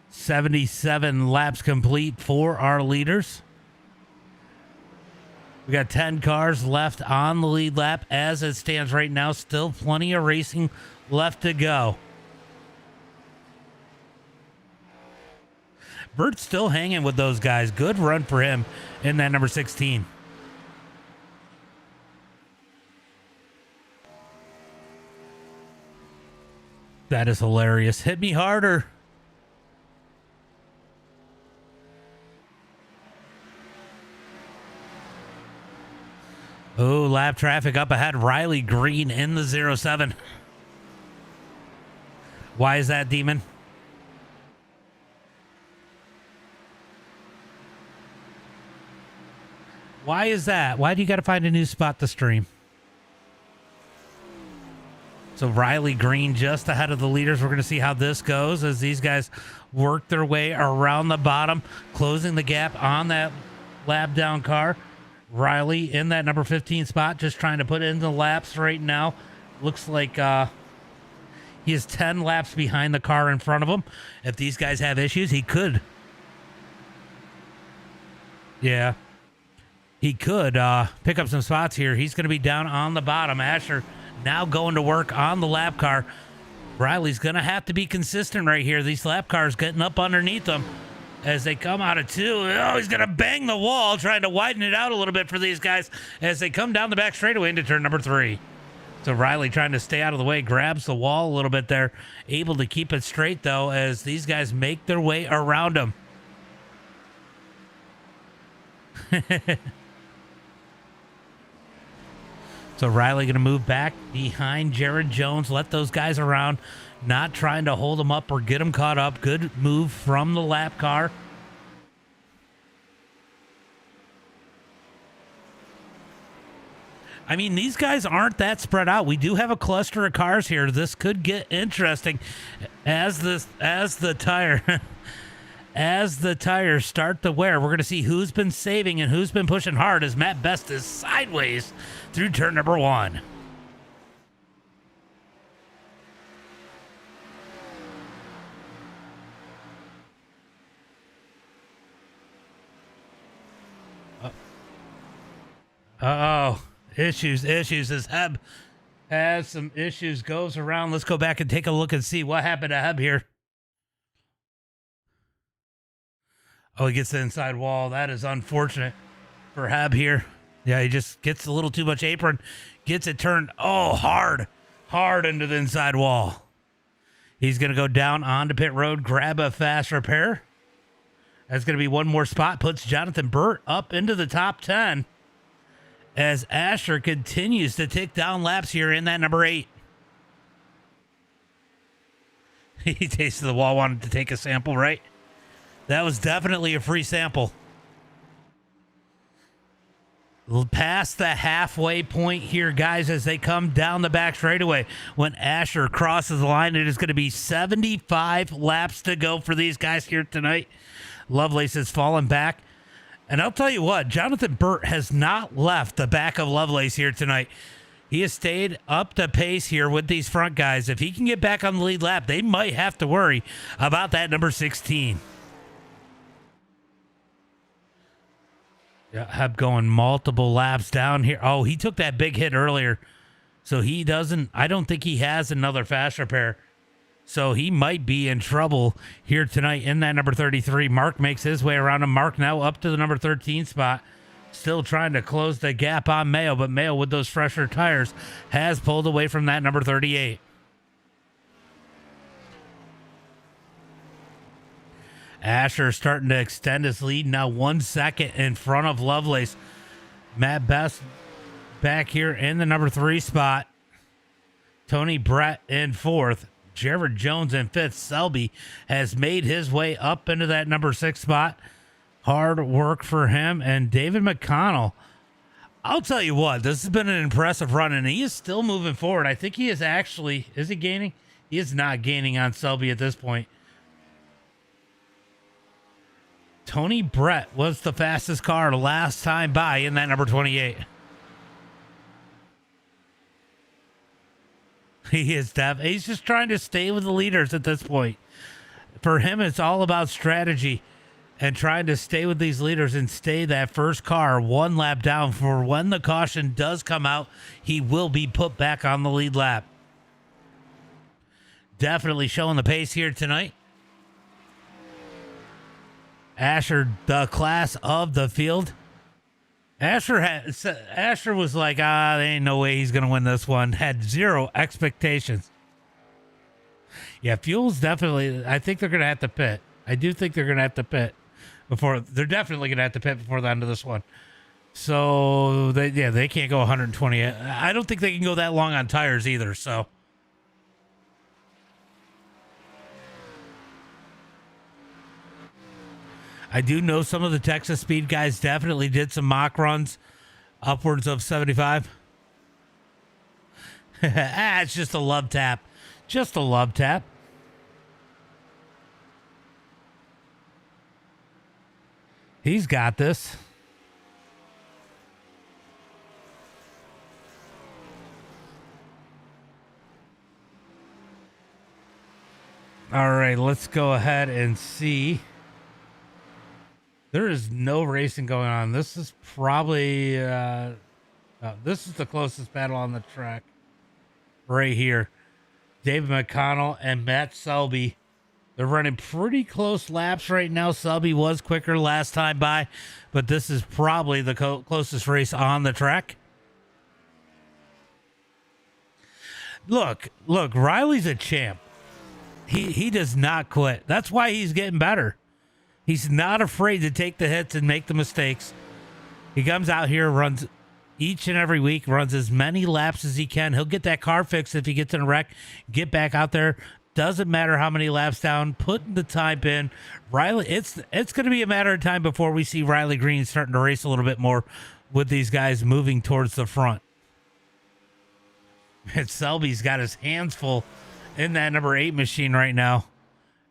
77 laps complete for our leaders. We got 10 cars left on the lead lap as it stands right now. Still plenty of racing left to go. Bert's still hanging with those guys. Good run for him in that number 16. That is hilarious. Hit me harder. Oh, lap traffic up ahead. Riley Green in the 07. Why is that, Demon? Why is that? Why do you got to find a new spot to stream? So Riley Green just ahead of the leaders. We're going to see how this goes as these guys work their way around the bottom, closing the gap on that lap down car. Riley in that number 15 spot, just trying to put in the laps right now. Looks like he is 10 laps behind the car in front of him. If these guys have issues, he could. Yeah. He could pick up some spots here. He's going to be down on the bottom. Asher now going to work on the lap car. Riley's going to have to be consistent right here. These lap cars getting up underneath them as they come out of 2. Oh, he's going to bang the wall, trying to widen it out a little bit for these guys as they come down the back straightaway into turn number 3. So Riley trying to stay out of the way, grabs the wall a little bit there. Able to keep it straight, though, as these guys make their way around him. So Riley going to move back behind Jared Jones, let those guys around, not trying to hold them up or get them caught up. Good move from the lap car. I mean, these guys aren't that spread out. We do have a cluster of cars here. This could get interesting as the tire as the tires start to wear. We're going to see who's been saving and who's been pushing hard as Matt Best is sideways through turn number 1. Uh-oh. Issues as Heb has some issues, goes around. Let's go back and take a look and see what happened to Heb here. Oh, he gets the inside wall. That is unfortunate for Heb here. Yeah, he just gets a little too much apron. Gets it turned, hard into the inside wall. He's going to go down onto pit road, grab a fast repair. That's going to be one more spot. Puts Jonathan Burt up into the top 10. as Asher continues to tick down laps here in that number 8. He tasted the wall, wanted to take a sample, right? That was definitely a free sample. Past the halfway point here, guys, as they come down the back straightaway. When Asher crosses the line, it is going to be 75 laps to go for these guys here tonight. Lovelace has fallen back. And I'll tell you what, Jonathan Burt has not left the back of Lovelace here tonight. He has stayed up to pace here with these front guys. If he can get back on the lead lap, they might have to worry about that number 16. Yeah, Heb going multiple laps down here. Oh, he took that big hit earlier. So he doesn't, I don't think he has another fast repair. So he might be in trouble here tonight in that number 33. Mark makes his way around him. Mark now up to the number 13 spot. Still trying to close the gap on Mayo, but Mayo with those fresher tires has pulled away from that number 38. Asher starting to extend his lead now 1 second in front of Lovelace. Matt Best back here in the number 3 spot. Tony Brett in 4th. Jared Jones in 5th. Selby has made his way up into that number 6 spot. Hard work for him. And David McConnell, I'll tell you what, this has been an impressive run, and he is still moving forward. I think he is actually, is he gaining? He is not gaining on Selby at this point. Tony Brett was the fastest car last time by in that number 28. He is he's just trying to stay with the leaders at this point. For him, it's all about strategy and trying to stay with these leaders and stay that first car 1 lap down for when the caution does come out, he will be put back on the lead lap. Definitely showing the pace here tonight. Asher, the class of the field. Asher was like, there ain't no way he's going to win this one. Had zero expectations. Yeah, Fuel's definitely, I think they're going to have to pit. I do think they're going to have to pit they're definitely going to have to pit before the end of this one. So, they can't go 120. I don't think they can go that long on tires either, so. I do know some of the Texas Speed guys definitely did some mock runs upwards of 75. It's just a love tap. Just a love tap. He's got this. All right, let's go ahead and see. There is no racing going on. This is probably, this is the closest battle on the track right here. David McConnell and Matt Selby. They're running pretty close laps right now. Selby was quicker last time by, but this is probably the closest race on the track. Look, Riley's a champ. He does not quit. That's why he's getting better. He's not afraid to take the hits and make the mistakes. He comes out here, runs each and every week, runs as many laps as he can. He'll get that car fixed if he gets in a wreck, get back out there. Doesn't matter how many laps down, putting the time in. Riley, it's going to be a matter of time before we see Riley Green starting to race a little bit more with these guys moving towards the front. And Selby's got his hands full in that number 8 machine right now.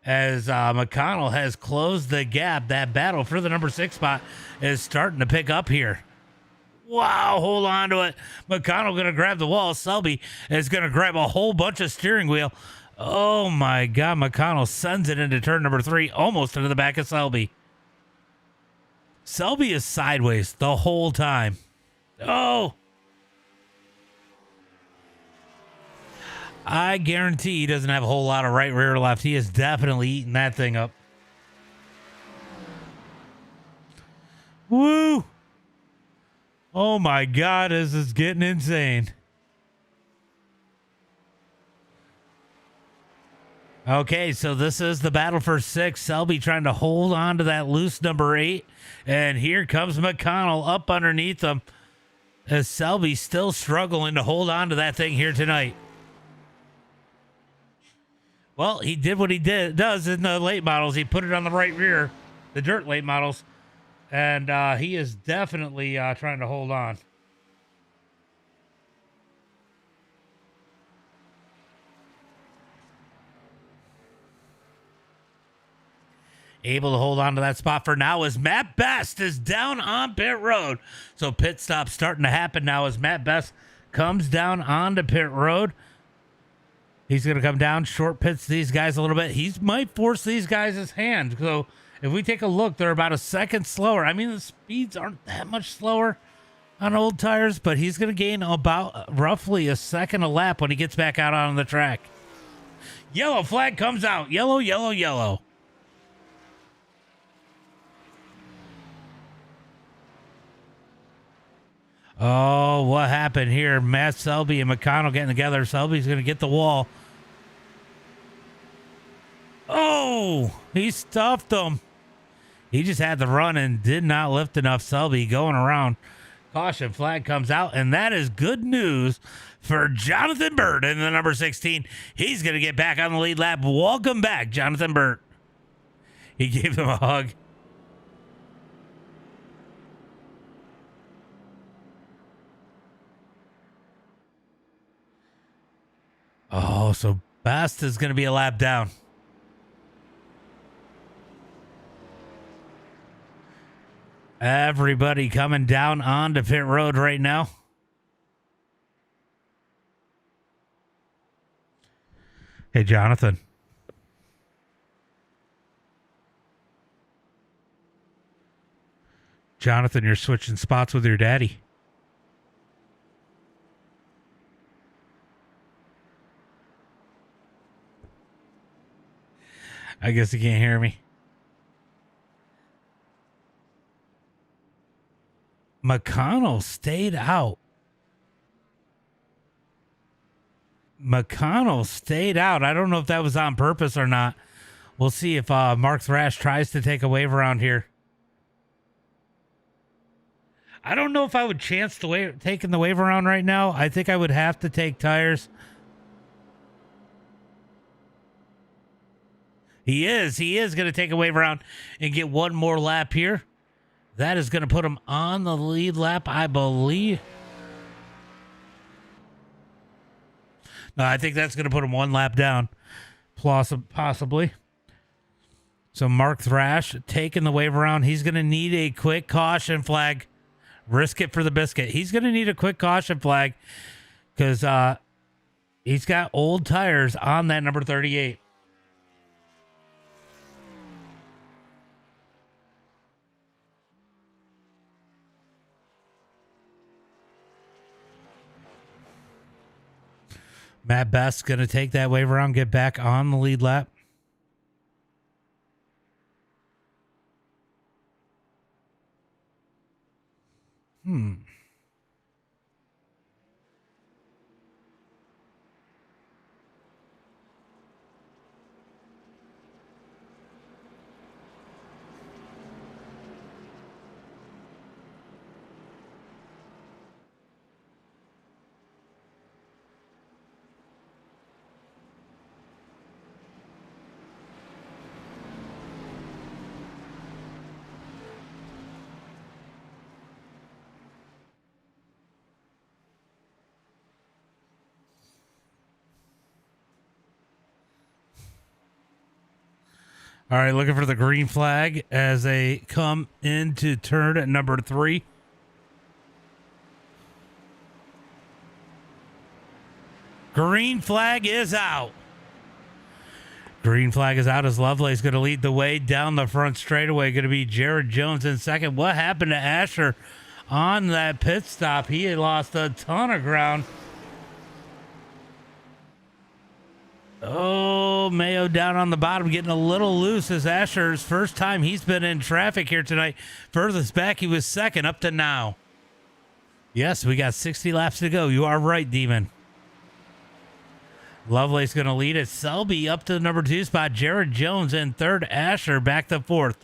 As McConnell has closed the gap, that battle for the number 6 spot is starting to pick up here. Wow, hold on to it. McConnell going to grab the wall. Selby is going to grab a whole bunch of steering wheel. Oh, my God. McConnell sends it into turn number 3, almost into the back of Selby. Selby is sideways the whole time. Oh. I guarantee he doesn't have a whole lot of right, rear, left. He is definitely eating that thing up. Woo! Oh my God, this is getting insane. Okay, so this is the battle for 6. Selby trying to hold on to that loose number 8. And here comes McConnell up underneath him. as Selby's still struggling to hold on to that thing here tonight. Well, he did what he does in the late models. He put it on the right rear, the dirt late models, and he is definitely trying to hold on. Able to hold on to that spot for now as Matt Best is down on pit road. So pit stop starting to happen now as Matt Best comes down onto pit road. He's going to come down, short pits these guys a little bit. He might force these guys' hand. So if we take a look, they're about a second slower. I mean, the speeds aren't that much slower on old tires, but he's going to gain about roughly a second a lap when he gets back out on the track. Yellow flag comes out. Yellow, yellow, yellow. Oh, what happened here? Matt Selby and McConnell getting together. Selby's going to get the wall. Oh, he stuffed him. He just had the run and did not lift enough. Selby going around. Caution flag comes out, and that is good news for Jonathan Burt in the number 16. He's going to get back on the lead lap. Welcome back, Jonathan Burt. He gave him a hug. Oh, so Best is going to be a lap down. Everybody coming down onto pit road right now. Hey, Jonathan. Jonathan, you're switching spots with your daddy. I guess he can't hear me. McConnell stayed out. McConnell stayed out. I don't know if that was on purpose or not. We'll see if Mark Thrash tries to take a wave around here. I don't know if I would chance taking the wave around right now. I think I would have to take tires. He is going to take a wave around and get one more lap here. That is going to put him on the lead lap, I believe. No, I think that's going to put him one lap down, possibly. So Mark Thrash taking the wave around. He's going to need a quick caution flag. Risk it for the biscuit. He's going to need a quick caution flag because he's got old tires on that number 38. Matt Best's going to take that wave around, get back on the lead lap. All right, looking for the green flag as they come into turn at number 3. Green flag is out. Green flag is out as Lovelace going to lead the way down the front straightaway. Going to be Jared Jones in second. What happened to Asher on that pit stop? He had lost a ton of ground. Oh, Mayo down on the bottom, getting a little loose as Asher's first time he's been in traffic here tonight. Furthest back, he was second up to now. Yes, we got 60 laps to go. You are right, Demon. Lovelace going to lead it. Selby up to the number 2 spot. Jared Jones in third. Asher back to 4th.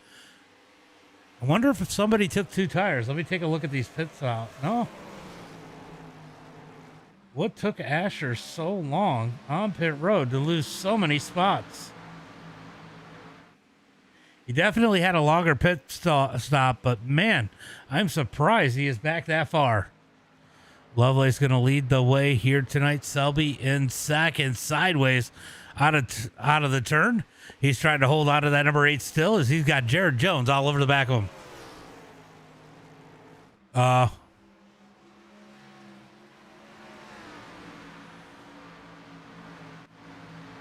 I wonder if somebody took 2 tires. Let me take a look at these pits out. No. What took Asher so long on pit road to lose so many spots? He definitely had a longer pit stop, but man, I'm surprised he is back that far. Lovelace going to lead the way here tonight. Selby in second, sideways out of the turn. He's trying to hold on to that number 8 still as he's got Jared Jones all over the back of him.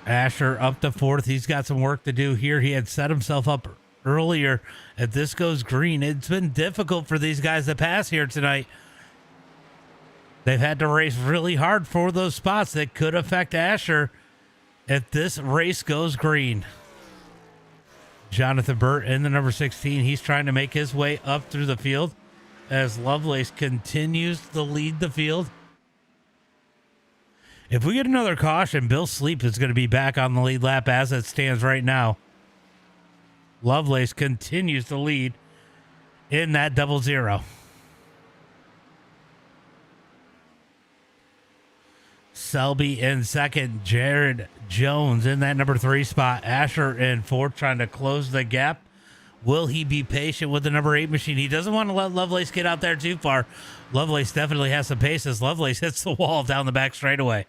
Asher up to 4th. He's got some work to do here. He had set himself up earlier. If this goes green, it's been difficult for these guys to pass here tonight. They've had to race really hard for those spots that could affect Asher if this race goes green. Jonathan Burt in the number 16. He's trying to make his way up through the field as Lovelace continues to lead the field. If we get another caution, Bill Sleep is going to be back on the lead lap as it stands right now. Lovelace continues to lead in that 00. Selby in second. Jared Jones in that number 3 spot. Asher in 4th, trying to close the gap. Will he be patient with the number 8 machine? He doesn't want to let Lovelace get out there too far. Lovelace definitely has some pace as Lovelace hits the wall down the back straightaway.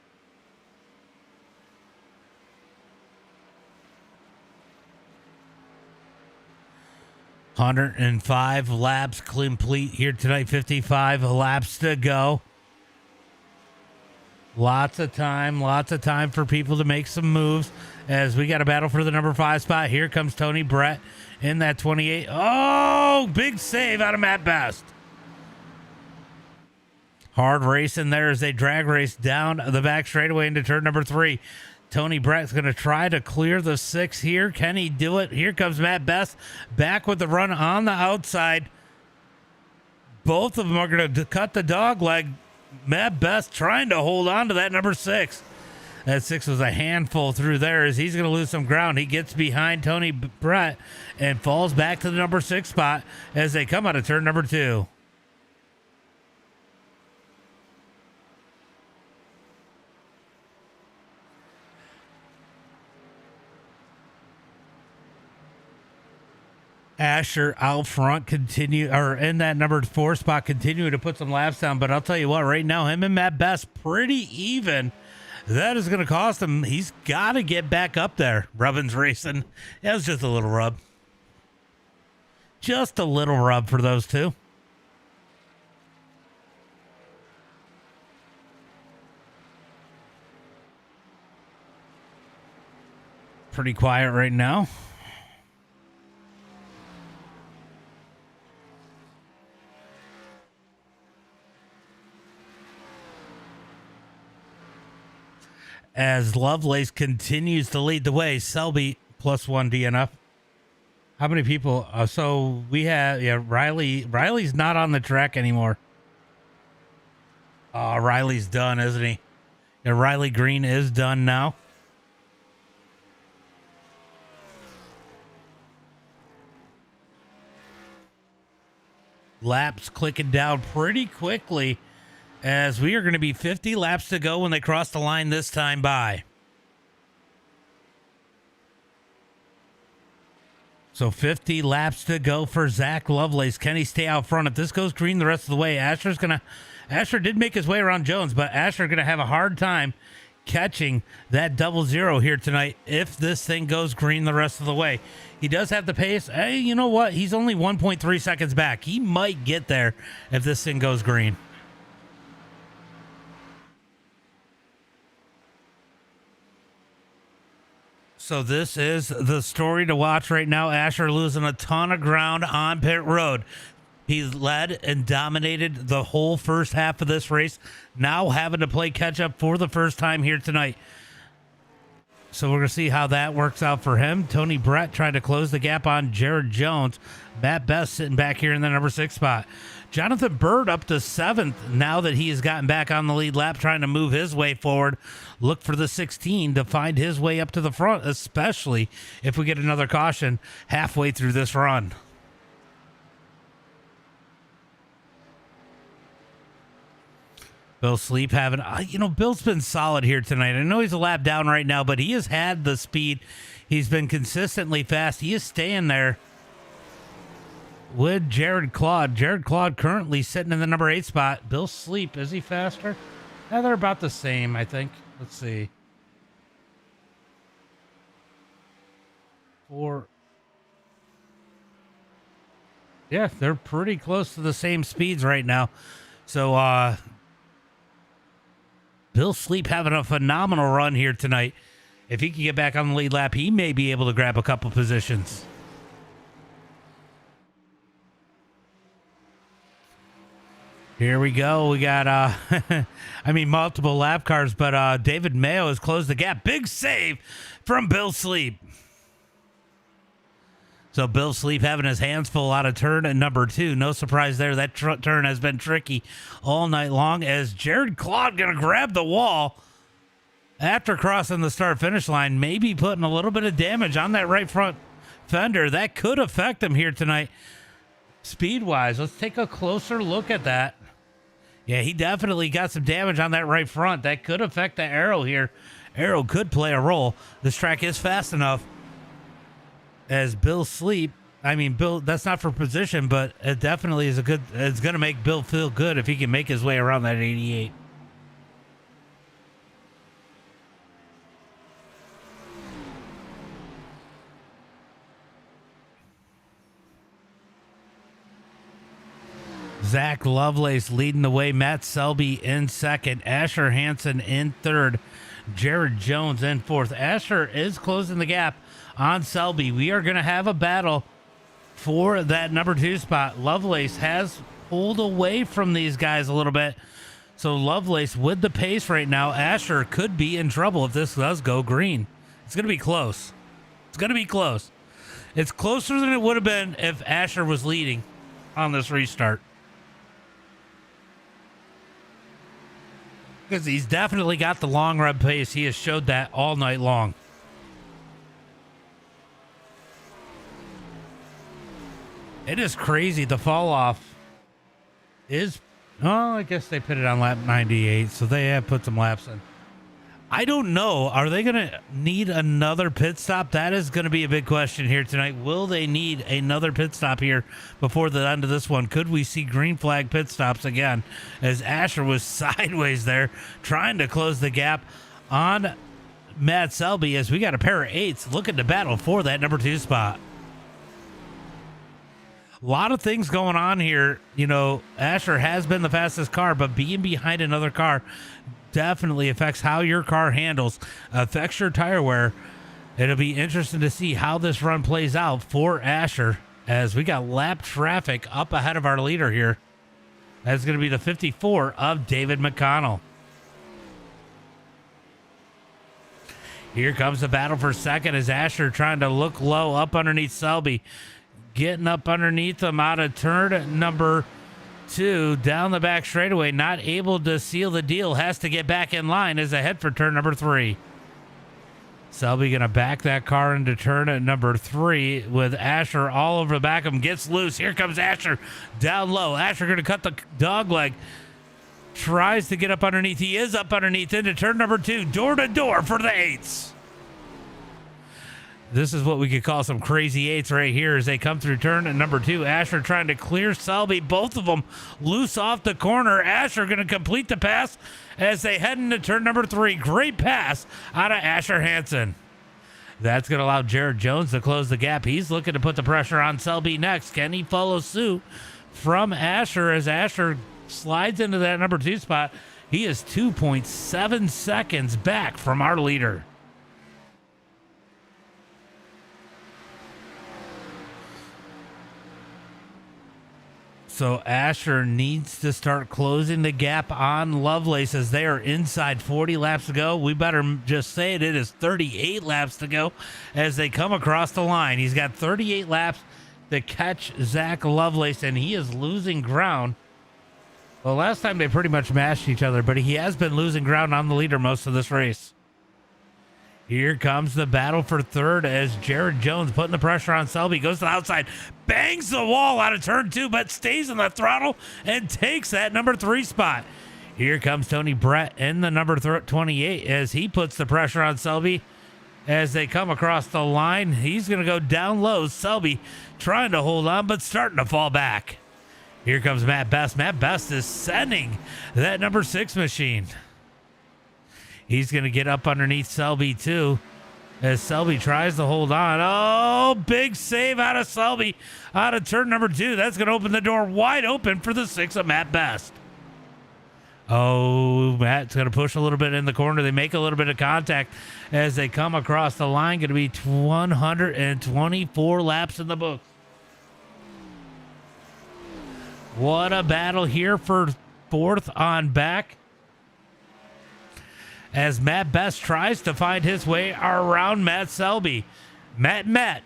"105 laps complete here tonight. 55 laps to go. Lots of time for people to make some moves as we got a battle for the number 5 spot. Here comes Tony Brett in that 28. Oh, big save out of Matt Best. Hard racing there as they drag race down the back straightaway into turn number 3. Tony Brett's going to try to clear the 6 here. Can he do it? Here comes Matt Best back with the run on the outside. Both of them are going to cut the dog leg. Matt Best trying to hold on to that number 6. That 6 was a handful through there as he's going to lose some ground. He gets behind Tony Brett and falls back to the number 6 spot as they come out of turn number 2. Asher out front in that number 4 spot, continuing to put some laps down. But I'll tell you what, right now, him and Matt Best pretty even. That is going to cost him. He's got to get back up there. Rubbins Racing. That was just a little rub. Just a little rub for those two. Pretty quiet right now. As Lovelace continues to lead the way. Selby +1 DNF. How many people? So we have, Riley. Riley's not on the track anymore. Riley's done, isn't he? Yeah, Riley Green is done now. Laps clicking down pretty quickly as we are going to be 50 laps to go when they cross the line this time by. So 50 laps to go for Zack Lovelace. Can he stay out front? If this goes green the rest of the way, Asher did make his way around Jones, but Asher going to have a hard time catching that 00 here tonight if this thing goes green the rest of the way. He does have the pace. Hey, you know what? He's only 1.3 seconds back. He might get there if this thing goes green. So this is the story to watch right now. Asher losing a ton of ground on pit road. He led and dominated the whole first half of this race. Now having to play catch up for the first time here tonight. So we're going to see how that works out for him. Tony Brett trying to close the gap on Jared Jones. Matt Best sitting back here in the number 6 spot. Jonathan Bird up to 7th now that he has gotten back on the lead lap, trying to move his way forward. Look for the 16 to find his way up to the front, especially if we get another caution halfway through this run. Bill Sleep having, Bill's been solid here tonight. I know he's a lap down right now, but he has had the speed. He's been consistently fast. He is staying there with Jared Claude. Jared Claude currently sitting in the number 8 spot. Bill Sleep, is he faster? Yeah, they're about the same, I think. Let's see. Yeah, they're pretty close to the same speeds right now. So, Bill Sleep having a phenomenal run here tonight. If he can get back on the lead lap, he may be able to grab a couple positions. Here we go. We got, multiple lap cars, but David Mayo has closed the gap. Big save from Bill Sleep. So Bill Sleep having his hands full out of turn at number 2. No surprise there. That turn has been tricky all night long as Jared Claude going to grab the wall after crossing the start-finish line, maybe putting a little bit of damage on that right front fender. That could affect him here tonight speed-wise. Let's take a closer look at that. Yeah, he definitely got some damage on that right front. That could affect the aero here. Aero could play a role. This track is fast enough. As Bill Sleep, Bill, that's not for position, but it definitely is it's going to make Bill feel good if he can make his way around that 88. Zack Lovelace leading the way. Matt Selby in second. Asher Hansen in third. Jared Jones in fourth. Asher is closing the gap on Selby. We are going to have a battle for that number 2 spot. Lovelace has pulled away from these guys a little bit. So Lovelace with the pace right now. Asher could be in trouble if this does go green. It's going to be close. It's going to be close. It's closer than it would have been if Asher was leading on this restart. Because he's definitely got the long run pace. He has showed that all night long. It is crazy. The fall off is, I guess they put it on lap 98, so they have put some laps in. I don't know. Are they going to need another pit stop? That is going to be a big question here tonight. Will they need another pit stop here before the end of this one? Could we see green flag pit stops again as Asher was sideways there trying to close the gap on Matt Selby as we got a pair of 8s looking to battle for that number 2 spot. A lot of things going on here. Asher has been the fastest car, but being behind another car definitely affects how your car handles, affects your tire wear. It'll be interesting to see how this run plays out for Asher as we got lap traffic up ahead of our leader here. That's going to be the 54 of David McConnell. Here comes the battle for second as Asher trying to look low up underneath Selby. Getting up underneath him out of turn number 2 down the back straightaway, not able to seal the deal, has to get back in line as they head for turn number 3. Selby going to back that car into turn at number 3 with Asher all over the back of him. Gets loose. Here comes Asher down low. Asher going to cut the dog leg. Tries to get up underneath. He is up underneath into turn number 2. Door to door for the 8s. This is what we could call some crazy 8s right here as they come through turn at number 2. Asher trying to clear Selby. Both of them loose off the corner. Asher going to complete the pass as they head into turn number 3. Great pass out of Asher Hansen. That's going to allow Jared Jones to close the gap. He's looking to put the pressure on Selby next. Can he follow suit from Asher as Asher slides into that number 2 spot? He is 2.7 seconds back from our leader. So Asher needs to start closing the gap on Lovelace as they are inside 40 laps to go. We better just say it. It is 38 laps to go as they come across the line. He's got 38 laps to catch Zack Lovelace, and he is losing ground. Well, last time they pretty much mashed each other, but he has been losing ground on the leader most of this race. Here comes the battle for third as Jared Jones putting the pressure on Selby. Goes to the outside, bangs the wall out of turn 2, but stays on the throttle and takes that number 3 spot. Here comes Tony Brett in the number 28 as he puts the pressure on Selby as they come across the line. He's going to go down low. Selby trying to hold on, but starting to fall back. Here comes Matt Best. Matt Best is sending that number 6 machine. He's going to get up underneath Selby too as Selby tries to hold on. Oh, big save out of Selby out of turn number 2. That's going to open the door wide open for the 6 of Matt Best. Oh, Matt's going to push a little bit in the corner. They make a little bit of contact as they come across the line. Going to be 124 laps in the books. What a battle here for 4th on back as Matt Best tries to find his way around Matt Selby. Matt.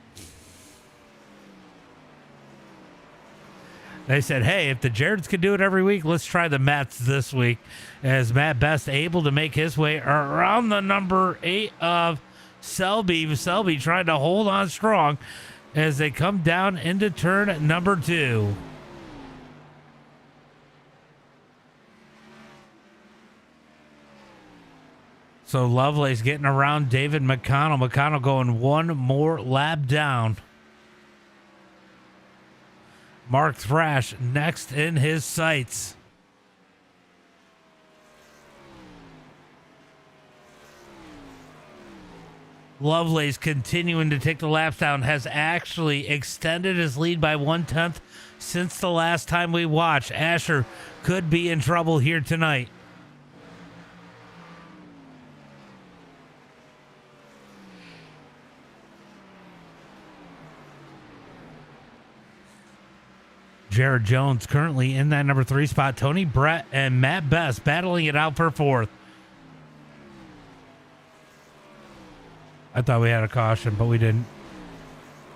They said, hey, if the Jareds could do it every week, let's try the Matts this week. As Matt Best able to make his way around the number 8 of Selby. Selby trying to hold on strong as they come down into turn number 2. So Lovelace getting around David McConnell. McConnell going one more lap down. Mark Thrash next in his sights. Lovelace continuing to take the laps down, has actually extended his lead by 1/10 since the last time we watched. Asher could be in trouble here tonight. Jared Jones currently in that number 3 spot. Tony Brett and Matt Best battling it out for 4th. I thought we had a caution, but we didn't.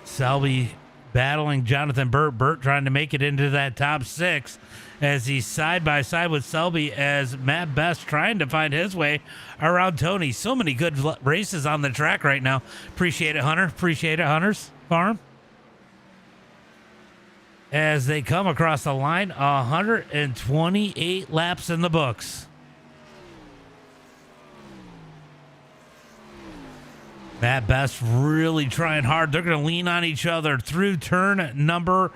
Selby battling Jonathan Burt. Burt trying to make it into that top 6 as he's side by side with Selby as Matt Best trying to find his way around Tony. So many good races on the track right now. Appreciate it, Hunter. Appreciate it, Hunter's Farm. As they come across the line, 128 laps in the books. Matt Best really trying hard. They're going to lean on each other through turn number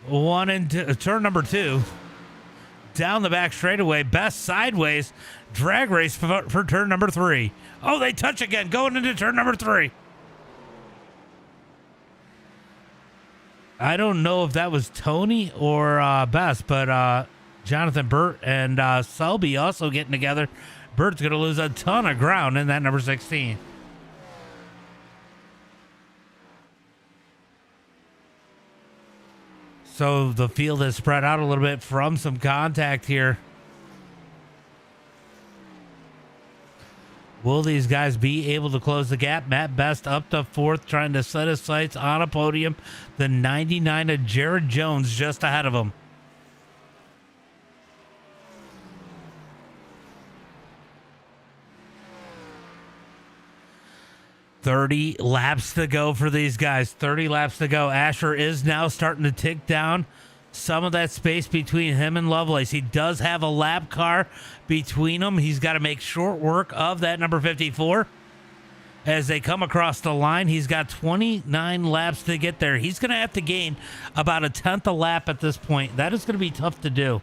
1 and turn number 2. Down the back straightaway. Best sideways. Drag race for turn number 3. Oh, they touch again going into turn number 3. I don't know if that was Tony or Best, but Jonathan Burt and Selby also getting together. Burt's going to lose a ton of ground in that number 16. So the field has spread out a little bit from some contact here. Will these guys be able to close the gap? Matt Best up to 4th, trying to set his sights on a podium. The 99 of Jared Jones just ahead of him. $30 laps to go for these guys. 30 laps to go. Asher is now starting to tick down some of that space between him and Lovelace. He does have a lap car between them. He's got to make short work of that number 54. As they come across the line, he's got 29 laps to get there. He's going to have to gain about 1/10 a lap at this point. That is going to be tough to do.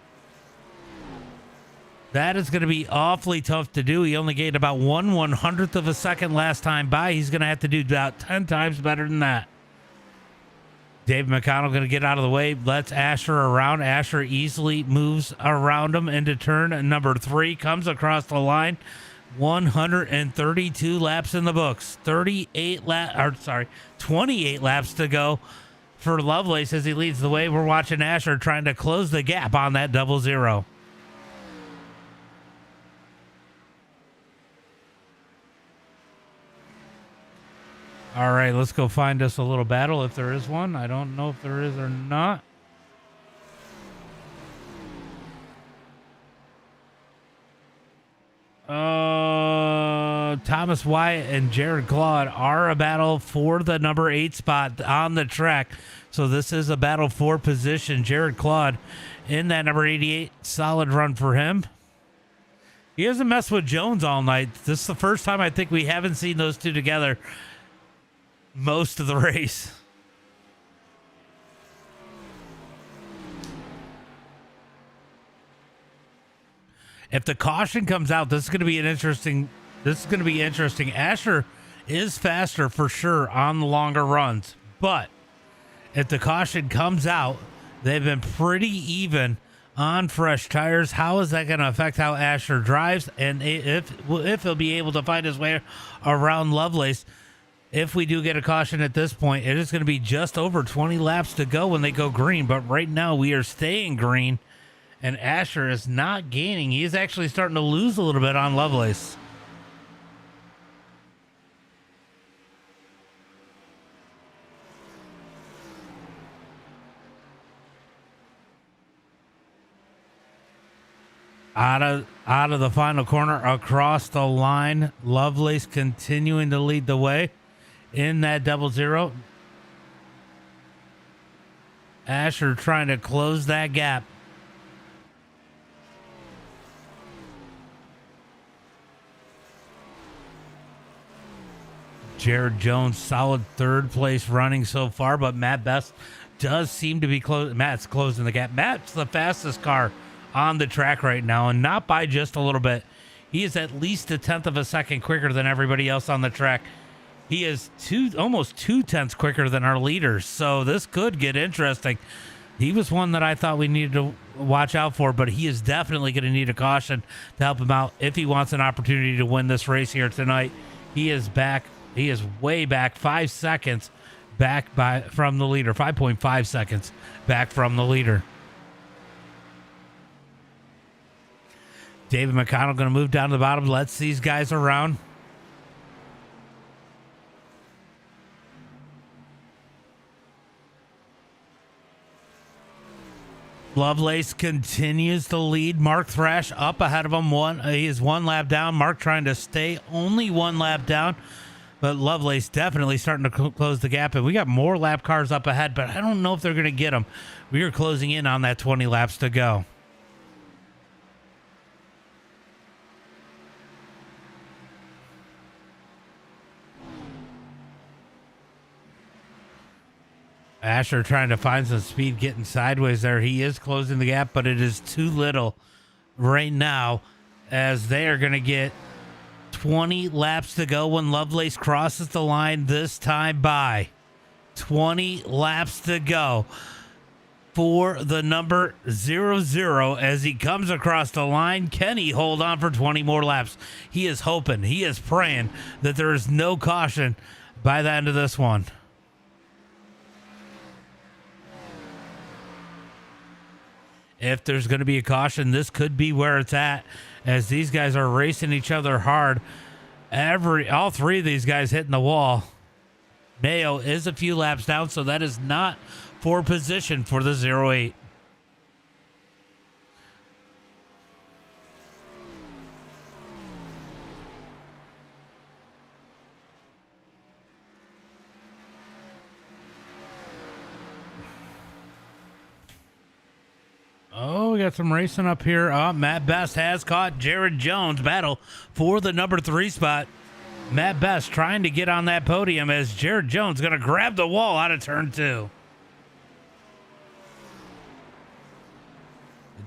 That is going to be awfully tough to do. He only gained about 1/100th of a second last time by. He's going to have to do about 10 times better than that. Dave McConnell going to get out of the way, lets Asher around. Asher easily moves around him into turn number 3, comes across the line. 132 laps in the books. 28 laps to go for Lovelace as he leads the way. We're watching Asher trying to close the gap on that 00. All right, let's go find us a little battle if there is one. I don't know if there is or not. Thomas Wyatt and Jared Claude are a battle for the number 8 spot on the track. So this is a battle for position. Jared Claude in that number 88. Solid run for him. He hasn't messed with Jones all night. This is the first time I think we haven't seen those two together most of the race. If the caution comes out, this is going to be interesting. Asher is faster for sure on the longer runs, but if the caution comes out, they've been pretty even on fresh tires. How is that going to affect how Asher drives, and if he'll be able to find his way around Lovelace? If we do get a caution at this point, it is going to be just over 20 laps to go when they go green, but right now we are staying green. And Asher is not gaining. He is actually starting to lose a little bit on Lovelace. Out of the final corner, across the line, Lovelace continuing to lead the way in that 00. Asher trying to close that gap. Jared Jones, solid third place running so far, but Matt Best does seem to be close. Matt's closing the gap. Matt's the fastest car on the track right now, and not by just a little bit. He is at least a tenth of a second quicker than everybody else on the track. He is almost 2/10 quicker than our leaders, so this could get interesting. He was one that I thought we needed to watch out for, but he is definitely going to need a caution to help him out if he wants an opportunity to win this race here tonight. He is back. He is way back, 5 seconds back from the leader, 5.5 seconds back from the leader. David McConnell going to move down to the bottom, lets these guys around. Lovelace continues to lead. Mark Thrash up ahead of him. He is one lap down. Mark trying to stay only one lap down. But Lovelace definitely starting to close the gap. And we got more lap cars up ahead, but I don't know if they're going to get them. We are closing in on that 20 laps to go. Asher trying to find some speed, getting sideways there. He is closing the gap, but it is too little right now as they are going to get 20 laps to go when Lovelace crosses the line this time by. 20 laps to go for the number 00 as he comes across the line. Can he hold on for 20 more laps? He is hoping, he is praying that there is no caution by the end of this one. If there's going to be a caution, this could be where it's at, as these guys are racing each other hard. All three of these guys hitting the wall. Mayo is a few laps down, so that is not for position for the 08. Oh, we got some racing up here. Matt Best has caught Jared Jones. Battle for the number 3 spot. Matt Best trying to get on that podium as Jared Jones going to grab the wall out of turn 2.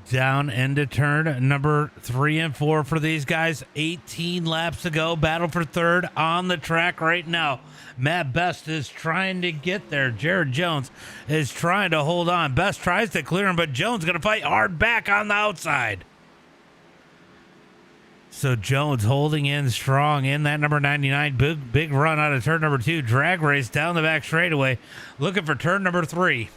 Down into turn number 3 and 4 for these guys. 18 laps to go. Battle for third on the track right now. Matt Best is trying to get there. Jared Jones is trying to hold on. Best tries to clear him, but Jones going to fight hard back on the outside. So Jones holding in strong in that number 99. Big run out of turn number 2. Drag race down the back straightaway. Looking for turn number 3.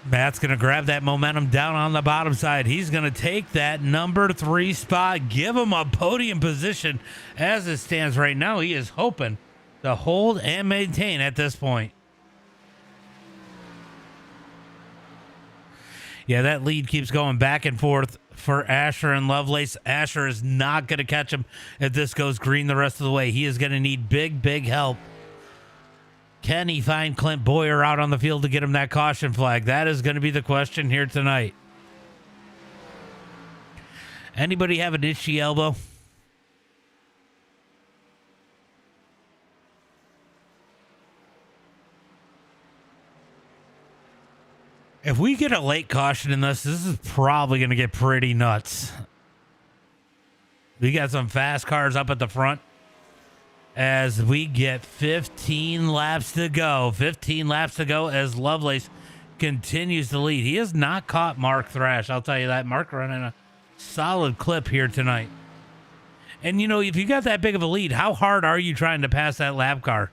Matt's going to grab that momentum down on the bottom side. He's going to take that number 3 spot, give him a podium position as it stands right now. He is hoping to hold and maintain at this point. Yeah, that lead keeps going back and forth for Asher and Lovelace. Asher is not going to catch him if this goes green the rest of the way. He is going to need big help Can he find Clint Boyer out on the field to get him that caution flag? That is going to be the question here tonight. Anybody have an itchy elbow? If we get a late caution in this is probably going to get pretty nuts. We got some fast cars up at the front as we get 15 laps to go. 15 laps to go as Lovelace continues to lead. He has not caught Mark Thrash. I'll tell you that. Mark running a solid clip here tonight. And, you know, if you got that big of a lead, how hard are you trying to pass that lap car?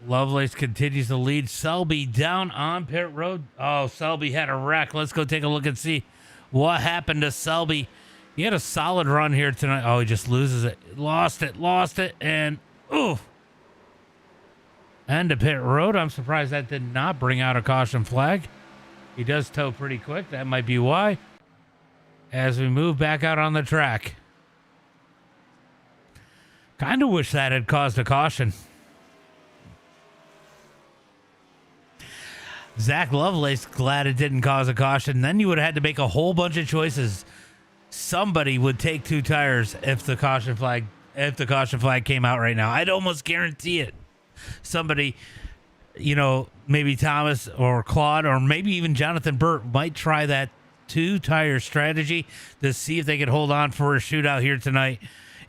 Lovelace continues to lead. Selby down on pit road. Oh, Selby had a wreck. Let's go take a look and see what happened to Selby. He had a solid run here tonight. Oh, he just loses it. Lost it, and oof. And to pit road. I'm surprised that did not bring out a caution flag. He does tow pretty quick. That might be why. As we move back out on the track. Kind of wish that had caused a caution. Zack Lovelace glad it didn't cause a caution. Then you would have had to make a whole bunch of choices. Somebody would take two tires if the caution flag came out right now. I'd almost guarantee it. Somebody, you know, maybe Thomas or Claude or maybe even Jonathan Burt might try that two tire strategy to see if they could hold on for a shootout here tonight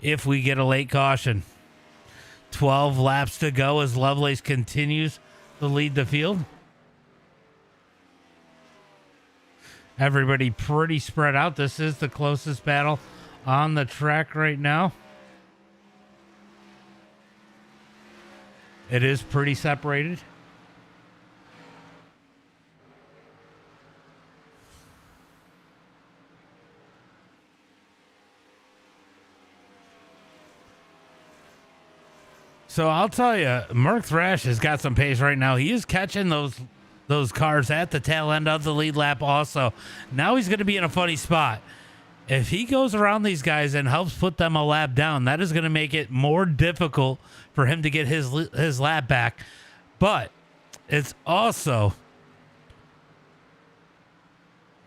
if we get a late caution. 12 laps to go as Lovelace continues to lead the field. Everybody pretty spread out. This is the closest battle on the track right now. It is pretty separated. So I'll tell you, Mark Thrash has got some pace right now. He is catching those cars at the tail end of the lead lap also. Now he's going to be in a funny spot. If he goes around these guys and helps put them a lap down, that is going to make it more difficult for him to get his lap back. But it's also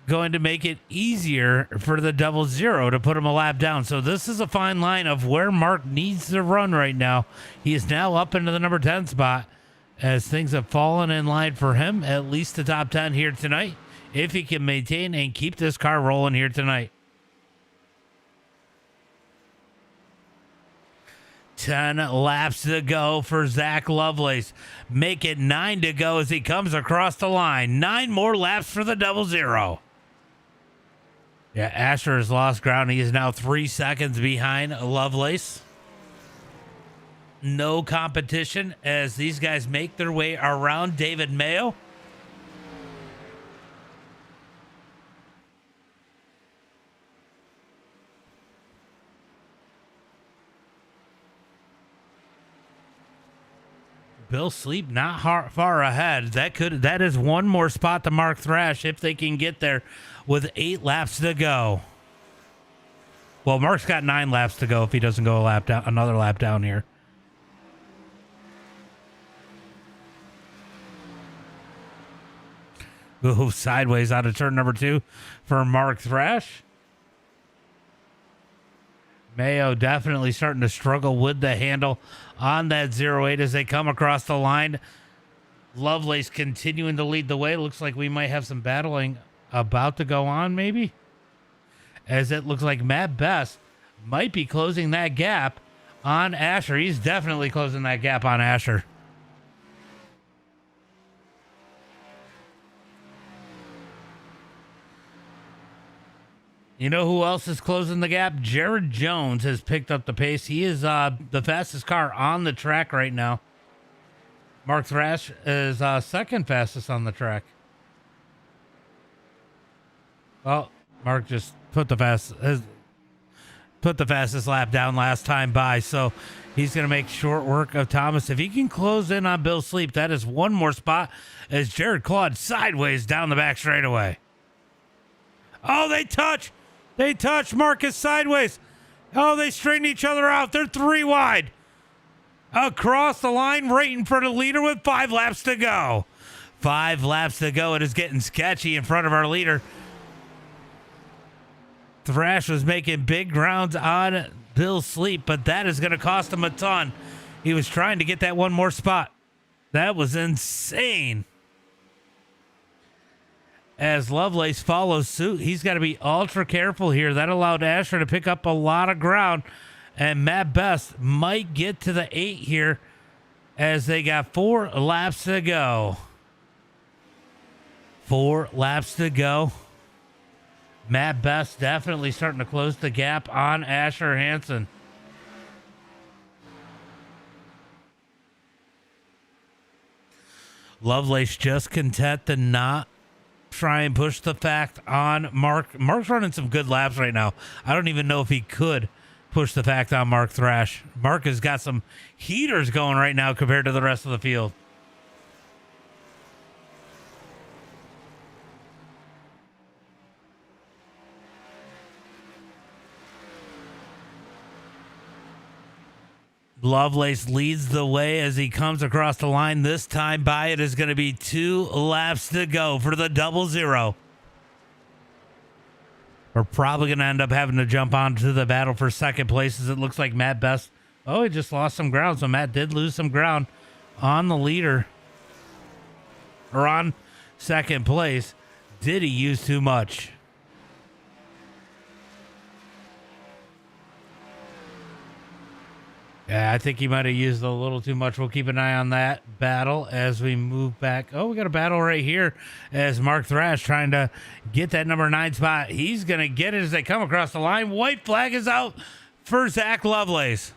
going to make it easier for the 00 to put him a lap down. So this is a fine line of where Mark needs to run right now. He is now up into the number 10 spot as things have fallen in line for him, at least the top 10 here tonight, if he can maintain and keep this car rolling here tonight. 10 laps to go for Zack Lovelace. Make it 9 to go as he comes across the line. 9 more laps for the 00. Yeah, Asher has lost ground. He is now 3 seconds behind Lovelace. No competition as these guys make their way around David Mayo. Bill Sleep not far ahead. That is one more spot to Mark Thrash if they can get there with 8 laps to go. Well, Mark's got 9 laps to go if he doesn't go another lap down here. Ooh, sideways out of turn number 2 for Mark Thrash. Mayo definitely starting to struggle with the handle on that 08 as they come across the line. Lovelace continuing to lead the way. Looks like we might have some battling about to go on, maybe. As it looks like Matt Best might be closing that gap on Asher. He's definitely closing that gap on Asher. You know who else is closing the gap? Jared Jones has picked up the pace. He is the fastest car on the track right now. Mark Thrash is second fastest on the track. Well, Mark just put the fastest. put the fastest lap down last time by, so he's going to make short work of Thomas. If he can close in on Bill Sleep, that is one more spot as Jared Claude sideways down the back straightaway. Oh, they touch. They touch. Marcus sideways. Oh, they straighten each other out. They're 3 wide. Across the line, right in front of the leader with 5 laps to go. 5 laps to go. It is getting sketchy in front of our leader. Thrash was making big grounds on Bill Sleep, but that is going to cost him a ton. He was trying to get that one more spot. That was insane. As Lovelace follows suit, he's got to be ultra careful here. That allowed Asher to pick up a lot of ground, and Matt Best might get to the 8 here as they got 4 laps to go. 4 laps to go. Matt Best definitely starting to close the gap on Asher Hansen. Lovelace just content to not try and push the fact on Mark. Mark's running some good laps right now. I don't even know if he could push the fact on Mark Thrash. Mark has got some heaters going right now compared to the rest of the field. Lovelace leads the way as he comes across the line. This time by it is going to be 2 laps to go for the 0-0. We're probably going to end up having to jump onto the battle for second place as it looks like Matt Best. Oh, he just lost some ground. So Matt did lose some ground on the leader. Or on second place. Did he use too much? Yeah, I think he might have used a little too much. We'll keep an eye on that battle as we move back. Oh, we got a battle right here as Mark Thrash trying to get that number 9 spot. He's going to get it as they come across the line. White flag is out for Zack Lovelace.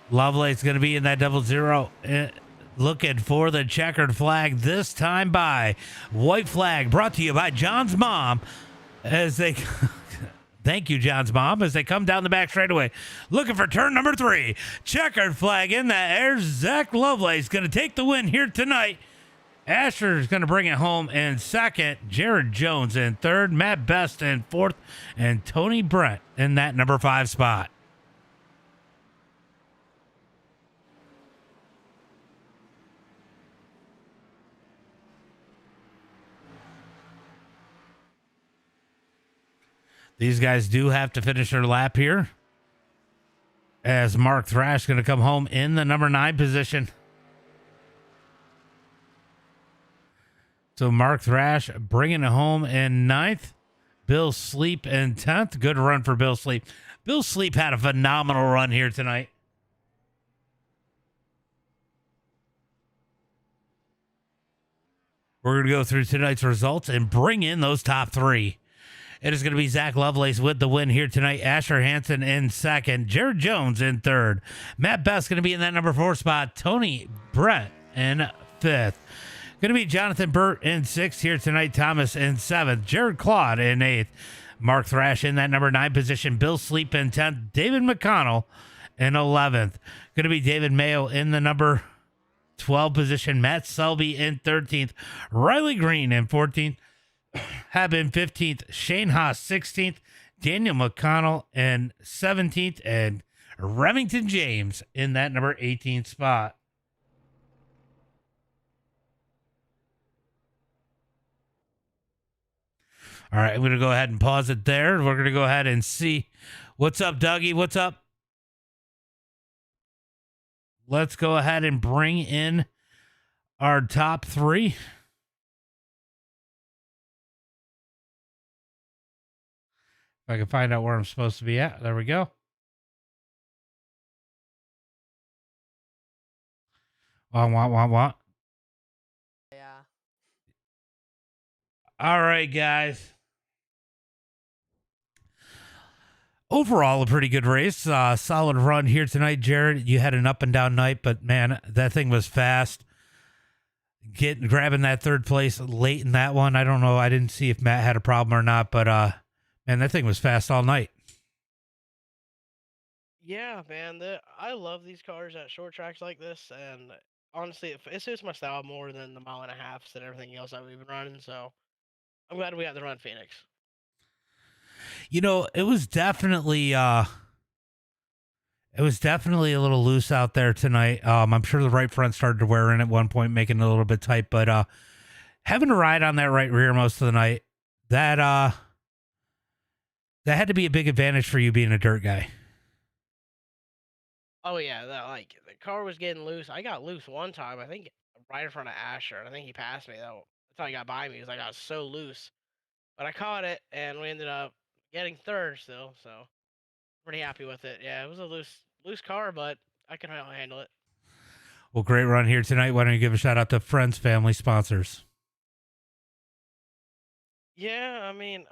Lovelace going to be in that 0-0. Looking for the checkered flag this time by white flag brought to you by John's mom as they... Thank you, John's mom, as they come down the back straightaway. Looking for turn number 3. Checkered flag in that air. Zack Lovelace going to take the win here tonight. Asher is going to bring it home in second. Jared Jones in third. Matt Best in fourth. And Tony Brent in that number 5 spot. These guys do have to finish their lap here as Mark Thrash going to come home in the number 9 position. So Mark Thrash bringing it home in 9th. Bill Sleep in 10th. Good run for Bill Sleep. Bill Sleep had a phenomenal run here tonight. We're going to go through tonight's results and bring in those top 3. It is going to be Zack Lovelace with the win here tonight. Asher Hansen in second. Jared Jones in third. Matt Best going to be in that number 4 spot. Tony Brett in 5th. Going to be Jonathan Burt in 6th here tonight. Thomas in 7th. Jared Claude in 8th. Mark Thrash in that number 9 position. Bill Sleep in 10th. David McConnell in 11th. Going to be David Mayo in the number 12 position. Matt Selby in 13th. Riley Green in 14th. Have been 15th, Shane Haas 16th, Daniel McConnell in 17th, and Remington James in that number 18th spot. All right, I'm going to go ahead and pause it there. We're going to go ahead and see. What's up, Dougie? What's up? Let's go ahead and bring in our top 3. If I can find out where I'm supposed to be at. There we go. Want. Yeah. All right, guys. Overall, a pretty good race. Solid run here tonight, Jared. You had an up and down night, but man, that thing was fast. Grabbing that 3rd place late in that one. I don't know. I didn't see if Matt had a problem or not, but man, that thing was fast all night. Yeah, man. I love these cars at short tracks like this, and honestly, it suits my style more than the mile and a halfs and everything else that we've been running. So I'm glad we got to run Phoenix. You know, it was definitely a little loose out there tonight. I'm sure the right front started to wear in at one point, making it a little bit tight, but having to ride on that right rear most of the night, that that had to be a big advantage for you being a dirt guy. Oh yeah, the car was getting loose. I got loose one time. I think right in front of Asher, and I think he passed me though. That's how he got by me. Because I got so loose, but I caught it, and we ended up getting third still. So pretty happy with it. Yeah, it was a loose car, but I can handle it. Well, great run here tonight. Why don't you give a shout out to friends, family, sponsors? Yeah, I mean,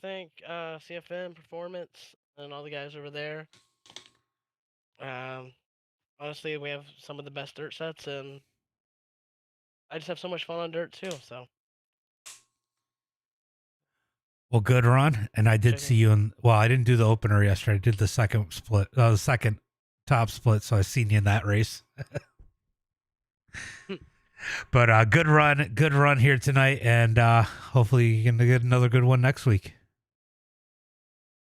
thank CFM Performance and all the guys over there. Um, honestly, we have some of the best dirt sets, and I just have so much fun on dirt too. So Well, good run. And I did check see it. you in, well, I didn't do the opener yesterday. I did the second split, the second top split. So I seen you in that race. But good run here tonight. And hopefully you can get another good one next week.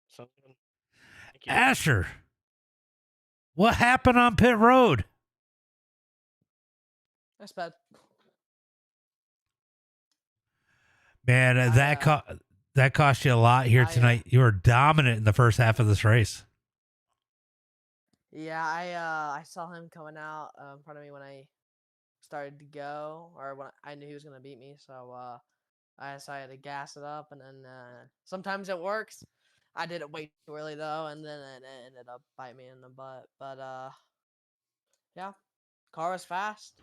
So thank you. Asher, what happened on pit road? That's bad. Man, that cost you a lot here tonight. You were dominant in the first half of this race. Yeah, I saw him coming out in front of me when I started to go, or when I knew he was gonna beat me. So I decided to gas it up, and then sometimes it works. I did it way too early though, and then it ended up biting me in the butt. But yeah, car was fast,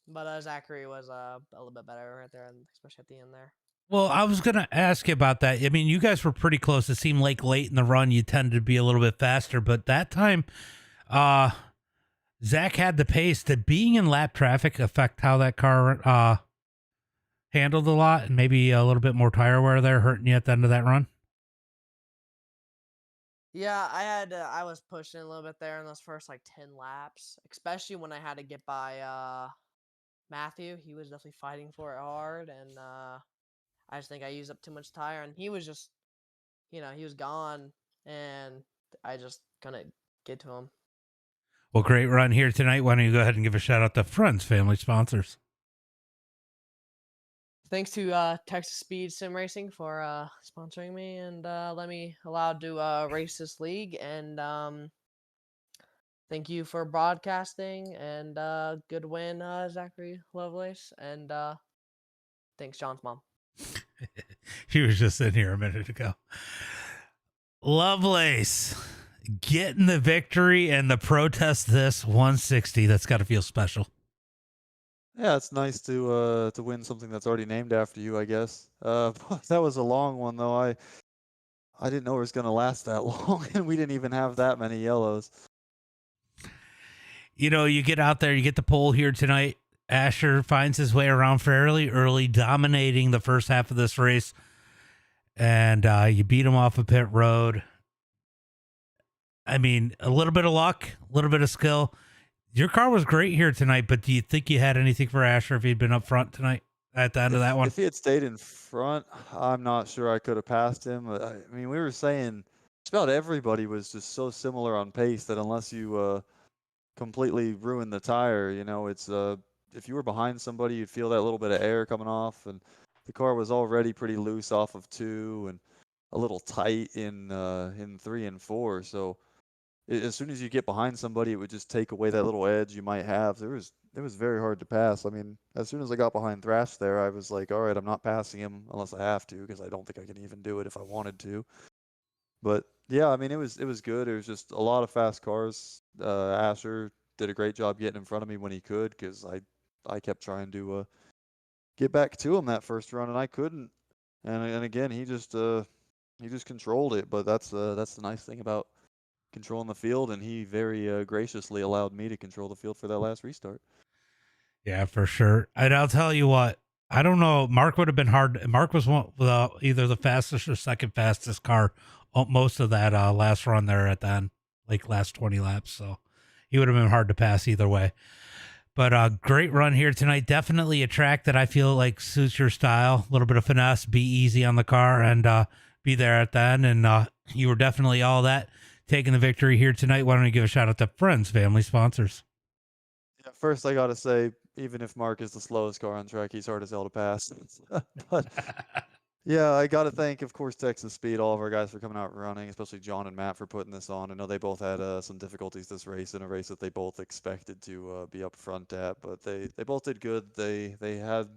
but Zachary was a little bit better right there, especially at the end there. Well, I was going to ask you about that. I mean, you guys were pretty close. It seemed like late in the run you tended to be a little bit faster, but that time uh Zack had the pace. Did being in lap traffic affect how that car handled a lot, and maybe a little bit more tire wear there hurting you at the end of that run? Yeah, I was pushing a little bit there in those first like 10 laps, especially when I had to get by Matthew. He was definitely fighting for it hard, and I just think I used up too much tire, and he was just, he was gone, and I just couldn't get to him. Well, great run here tonight. Why don't you go ahead and give a shout out to friends, family, sponsors? Thanks to Texas Speed Sim Racing for sponsoring me and let me allowed to race this league. And thank you for broadcasting and good win, Zachary Lovelace. And thanks, John's mom. He was just in here a minute ago. Lovelace getting the victory and the protest this 160. That's got to feel special. Yeah, it's nice to win something that's already named after you, I guess. That was a long one though. I didn't know it was gonna last that long, and we didn't even have that many yellows. You know, you get out there, you get the pole here tonight. Asher finds his way around fairly early, dominating the first half of this race, and you beat him off of pit road. I mean, a little bit of luck, a little bit of skill. Your car was great here tonight, but do you think you had anything for Asher if he'd been up front tonight at the end of that one? If he had stayed in front, I'm not sure I could have passed him. I mean, we were saying just about everybody was just so similar on pace that unless you completely ruin the tire, it's if you were behind somebody, you'd feel that little bit of air coming off, and the car was already pretty loose off of 2 and a little tight in 3 and 4. So as soon as you get behind somebody, it would just take away that little edge you might have. It was very hard to pass. I mean, as soon as I got behind Thrash there, I was like, all right, I'm not passing him unless I have to, because I don't think I can even do it if I wanted to. But yeah, I mean, it was good. It was just a lot of fast cars. Asher did a great job getting in front of me when he could, because I kept trying to get back to him that first run, and I couldn't. And again, he just controlled it. But that's the nice thing about controlling the field, and he very graciously allowed me to control the field for that last restart. Yeah, for sure. And I'll tell you what, I don't know. Mark would have been hard. Mark was either the fastest or second fastest car most of that last run there at the end, like last 20 laps. So he would have been hard to pass either way. But great run here tonight. Definitely a track that I feel like suits your style. A little bit of finesse, be easy on the car, and be there at the end. And you were definitely all that, taking the victory here tonight. Why don't you give a shout out to friends, family, sponsors? Yeah, first, I got to say, even if Mark is the slowest car on track, he's hard as hell to pass. But yeah, I got to thank, of course, Texas Speed, all of our guys for coming out running, especially John and Matt for putting this on. I know they both had some difficulties this race, in a race that they both expected to be up front at, but they both did good. They had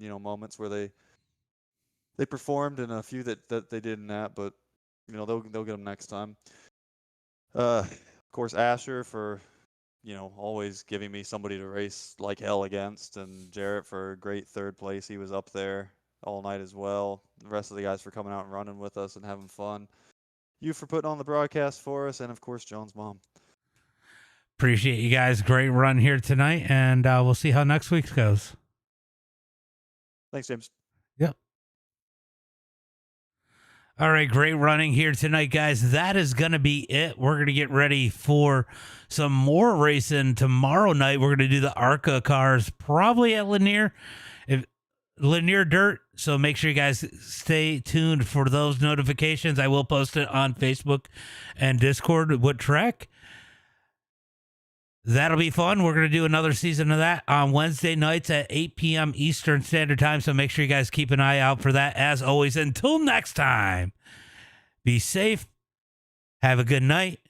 moments where they performed, and a few that they didn't at, but they'll get them next time. Of course, Asher for always giving me somebody to race like hell against, and Jarrett for a great third place. He was up there all night as well. The rest of the guys for coming out and running with us and having fun. You for putting on the broadcast for us, and of course, John's mom. Appreciate you guys. Great run here tonight, and we'll see how next week's goes. Thanks, James. Yep. All right, great running here tonight, guys. That is going to be it. We're going to get ready for some more racing tomorrow night. We're going to do the ARCA cars, probably at Lanier Dirt. So make sure you guys stay tuned for those notifications. I will post it on Facebook and Discord what track. That'll be fun. We're going to do another season of that on Wednesday nights at 8 p.m. Eastern Standard Time. So make sure you guys keep an eye out for that. As always, until next time, be safe. Have a good night.